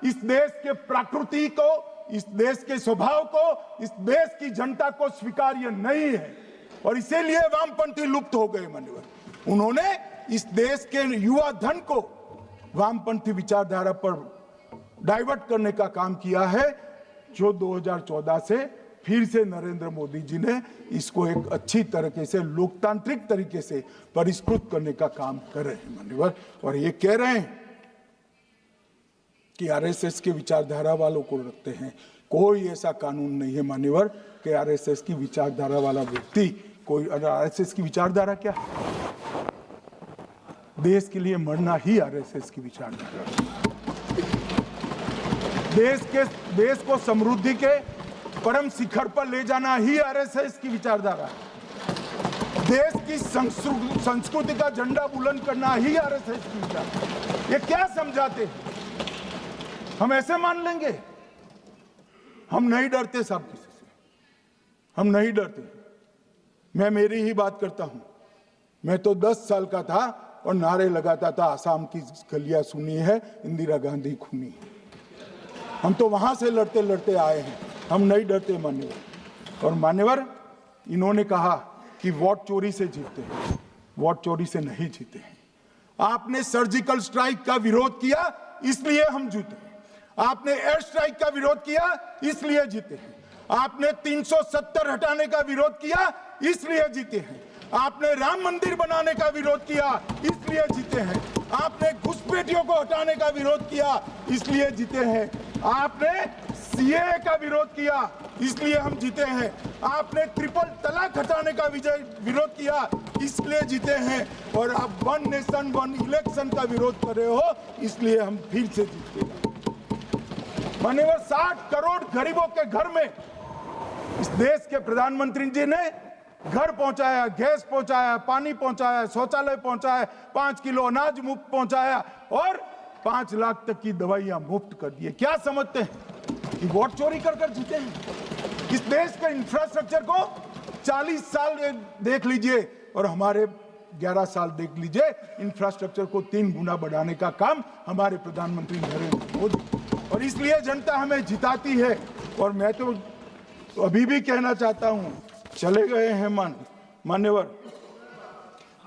इस देश के प्रकृति को, इस देश के स्वभाव को, इस देश की जनता को स्वीकार्य नहीं है, और इसीलिए वामपंथी लुप्त हो गए मान्यवर। उन्होंने इस देश के युवा धन को वामपंथी विचारधारा पर डाइवर्ट करने का काम किया है, जो 2014 से फिर से नरेंद्र मोदी जी ने इसको एक अच्छी तरीके से, लोकतांत्रिक तरीके से परिष्कृत करने का काम कर रहे हैं मान्यवर। और ये कह रहे हैं कि आरएसएस की विचारधारा वालों को रखते हैं। कोई ऐसा कानून नहीं है मान्यवर कि आरएसएस की विचारधारा वाला व्यक्ति कोई, आरएसएस की विचारधारा क्या है? देश के लिए मरना ही आरएसएस की विचारधारा। देश को समृद्धि के परम शिखर पर ले जाना ही आरएसएस की विचारधारा है। देश की संस्कृति का झंडा बुलंद करना ही आरएसएस की विचारधारा। ये क्या समझाते हैं? हम ऐसे मान लेंगे? हम नहीं डरते साहब किसी से, हम नहीं डरते। मैं मेरी ही बात करता हूं। मैं तो 10 साल का था और नारे लगाता था, आसाम की गलियां सुनी है, इंदिरा गांधी खूनी है। हम तो वहां से लड़ते लड़ते आए हैं, हम नहीं डरते मान्यवर। और मान्यवर, इन्होंने कहा कि वोट चोरी से जीतते हैं, वोट चोरी से नहीं जीते हैं। आपने सर्जिकल स्ट्राइक का विरोध किया, इसलिए हम जीते। आपने एयर स्ट्राइक का विरोध किया, इसलिए जीते हैं। आपने 370 हटाने का विरोध किया, इसलिए जीते हैं। आपने राम मंदिर बनाने का विरोध किया, इसलिए जीते हैं। आपने घुसपैठियों को हटाने का विरोध किया, इसलिए जीते हैं। आपने सीएए का विरोध किया, इसलिए हम जीते हैं। आपने ट्रिपल तलाक हटाने का विरोध किया, इसलिए जीते हैं। और आप 1 नेशन 1 इलेक्शन का विरोध कर रहे हो, इसलिए हम फिर से जीते हैं। माननीय 60 करोड़ गरीबों के घर में इस देश के प्रधानमंत्री जी ने घर पहुंचाया, गैस पहुंचाया, पानी पहुंचाया, शौचालय पहुंचाया, 5 किलो अनाज मुफ्त पहुंचाया, और 5 लाख तक की दवाइयां मुफ्त कर दी। क्या समझते हैं कि वोट चोरी कर कर जीते हैं? इस देश के इंफ्रास्ट्रक्चर को 40 साल देख लीजिए और हमारे 11 साल देख लीजिए, इंफ्रास्ट्रक्चर को 3 गुना बढ़ाने का काम हमारे प्रधानमंत्री नरेंद्र मोदी, और इसलिए जनता हमें जिताती है। और मैं तो अभी भी कहना चाहता हूं, चले गए हैं मान्यवर,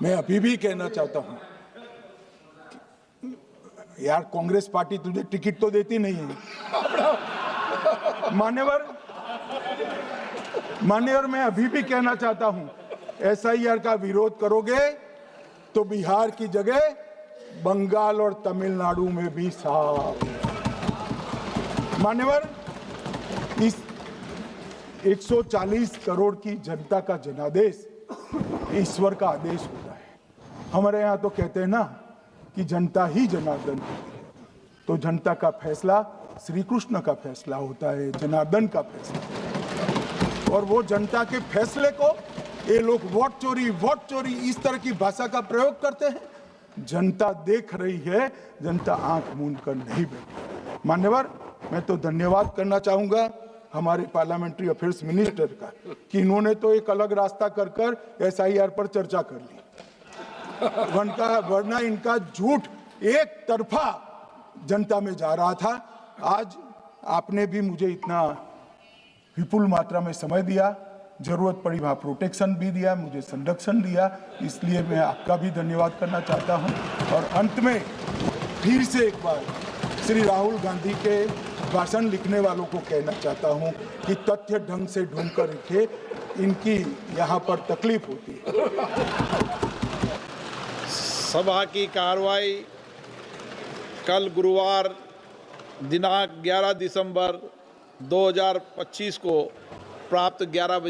मैं अभी भी कहना चाहता हूं, यार कांग्रेस पार्टी तुझे टिकट तो देती नहीं है मान्यवर। मैं अभी भी कहना चाहता हूं, एसआईआर का विरोध करोगे तो बिहार की जगह बंगाल और तमिलनाडु में भी साफ मान्यवर, इस 140 करोड़ की जनता का जनादेश ईश्वर का आदेश होता है। हमारे यहाँ तो कहते हैं ना कि जनता ही जनार्दन है। तो जनता का फैसला श्री कृष्ण का फैसला होता है, जनार्दन का फैसला। और वो जनता के फैसले को ये लोग वोट चोरी इस तरह की भाषा का प्रयोग करते हैं। जनता देख रही है, जनता आंख मूंद कर नहीं बैठी। मान्यवर, मैं तो धन्यवाद करना चाहूंगा हमारे पार्लियामेंट्री अफेयर्स मिनिस्टर का कि इन्होंने तो एक अलग रास्ता कर SIR पर चर्चा कर ली, वरना इनका झूठ एक तरफा जनता में जा रहा था। आज आपने भी मुझे इतना विपुल मात्रा में समय दिया, जरूरत पड़ी वहाँ प्रोटेक्शन भी दिया, मुझे संरक्षण दिया, इसलिए मैं आपका भी धन्यवाद करना चाहता हूँ। और अंत में फिर से एक बार श्री राहुल गांधी के भाषण लिखने वालों को कहना चाहता हूँ कि तथ्य ढंग से ढूंढ कर लिखे, इनकी यहाँ पर तकलीफ होती है। सभा की कार्रवाई कल गुरुवार दिनांक 11 दिसंबर 2025 को प्राप्त 11 बजे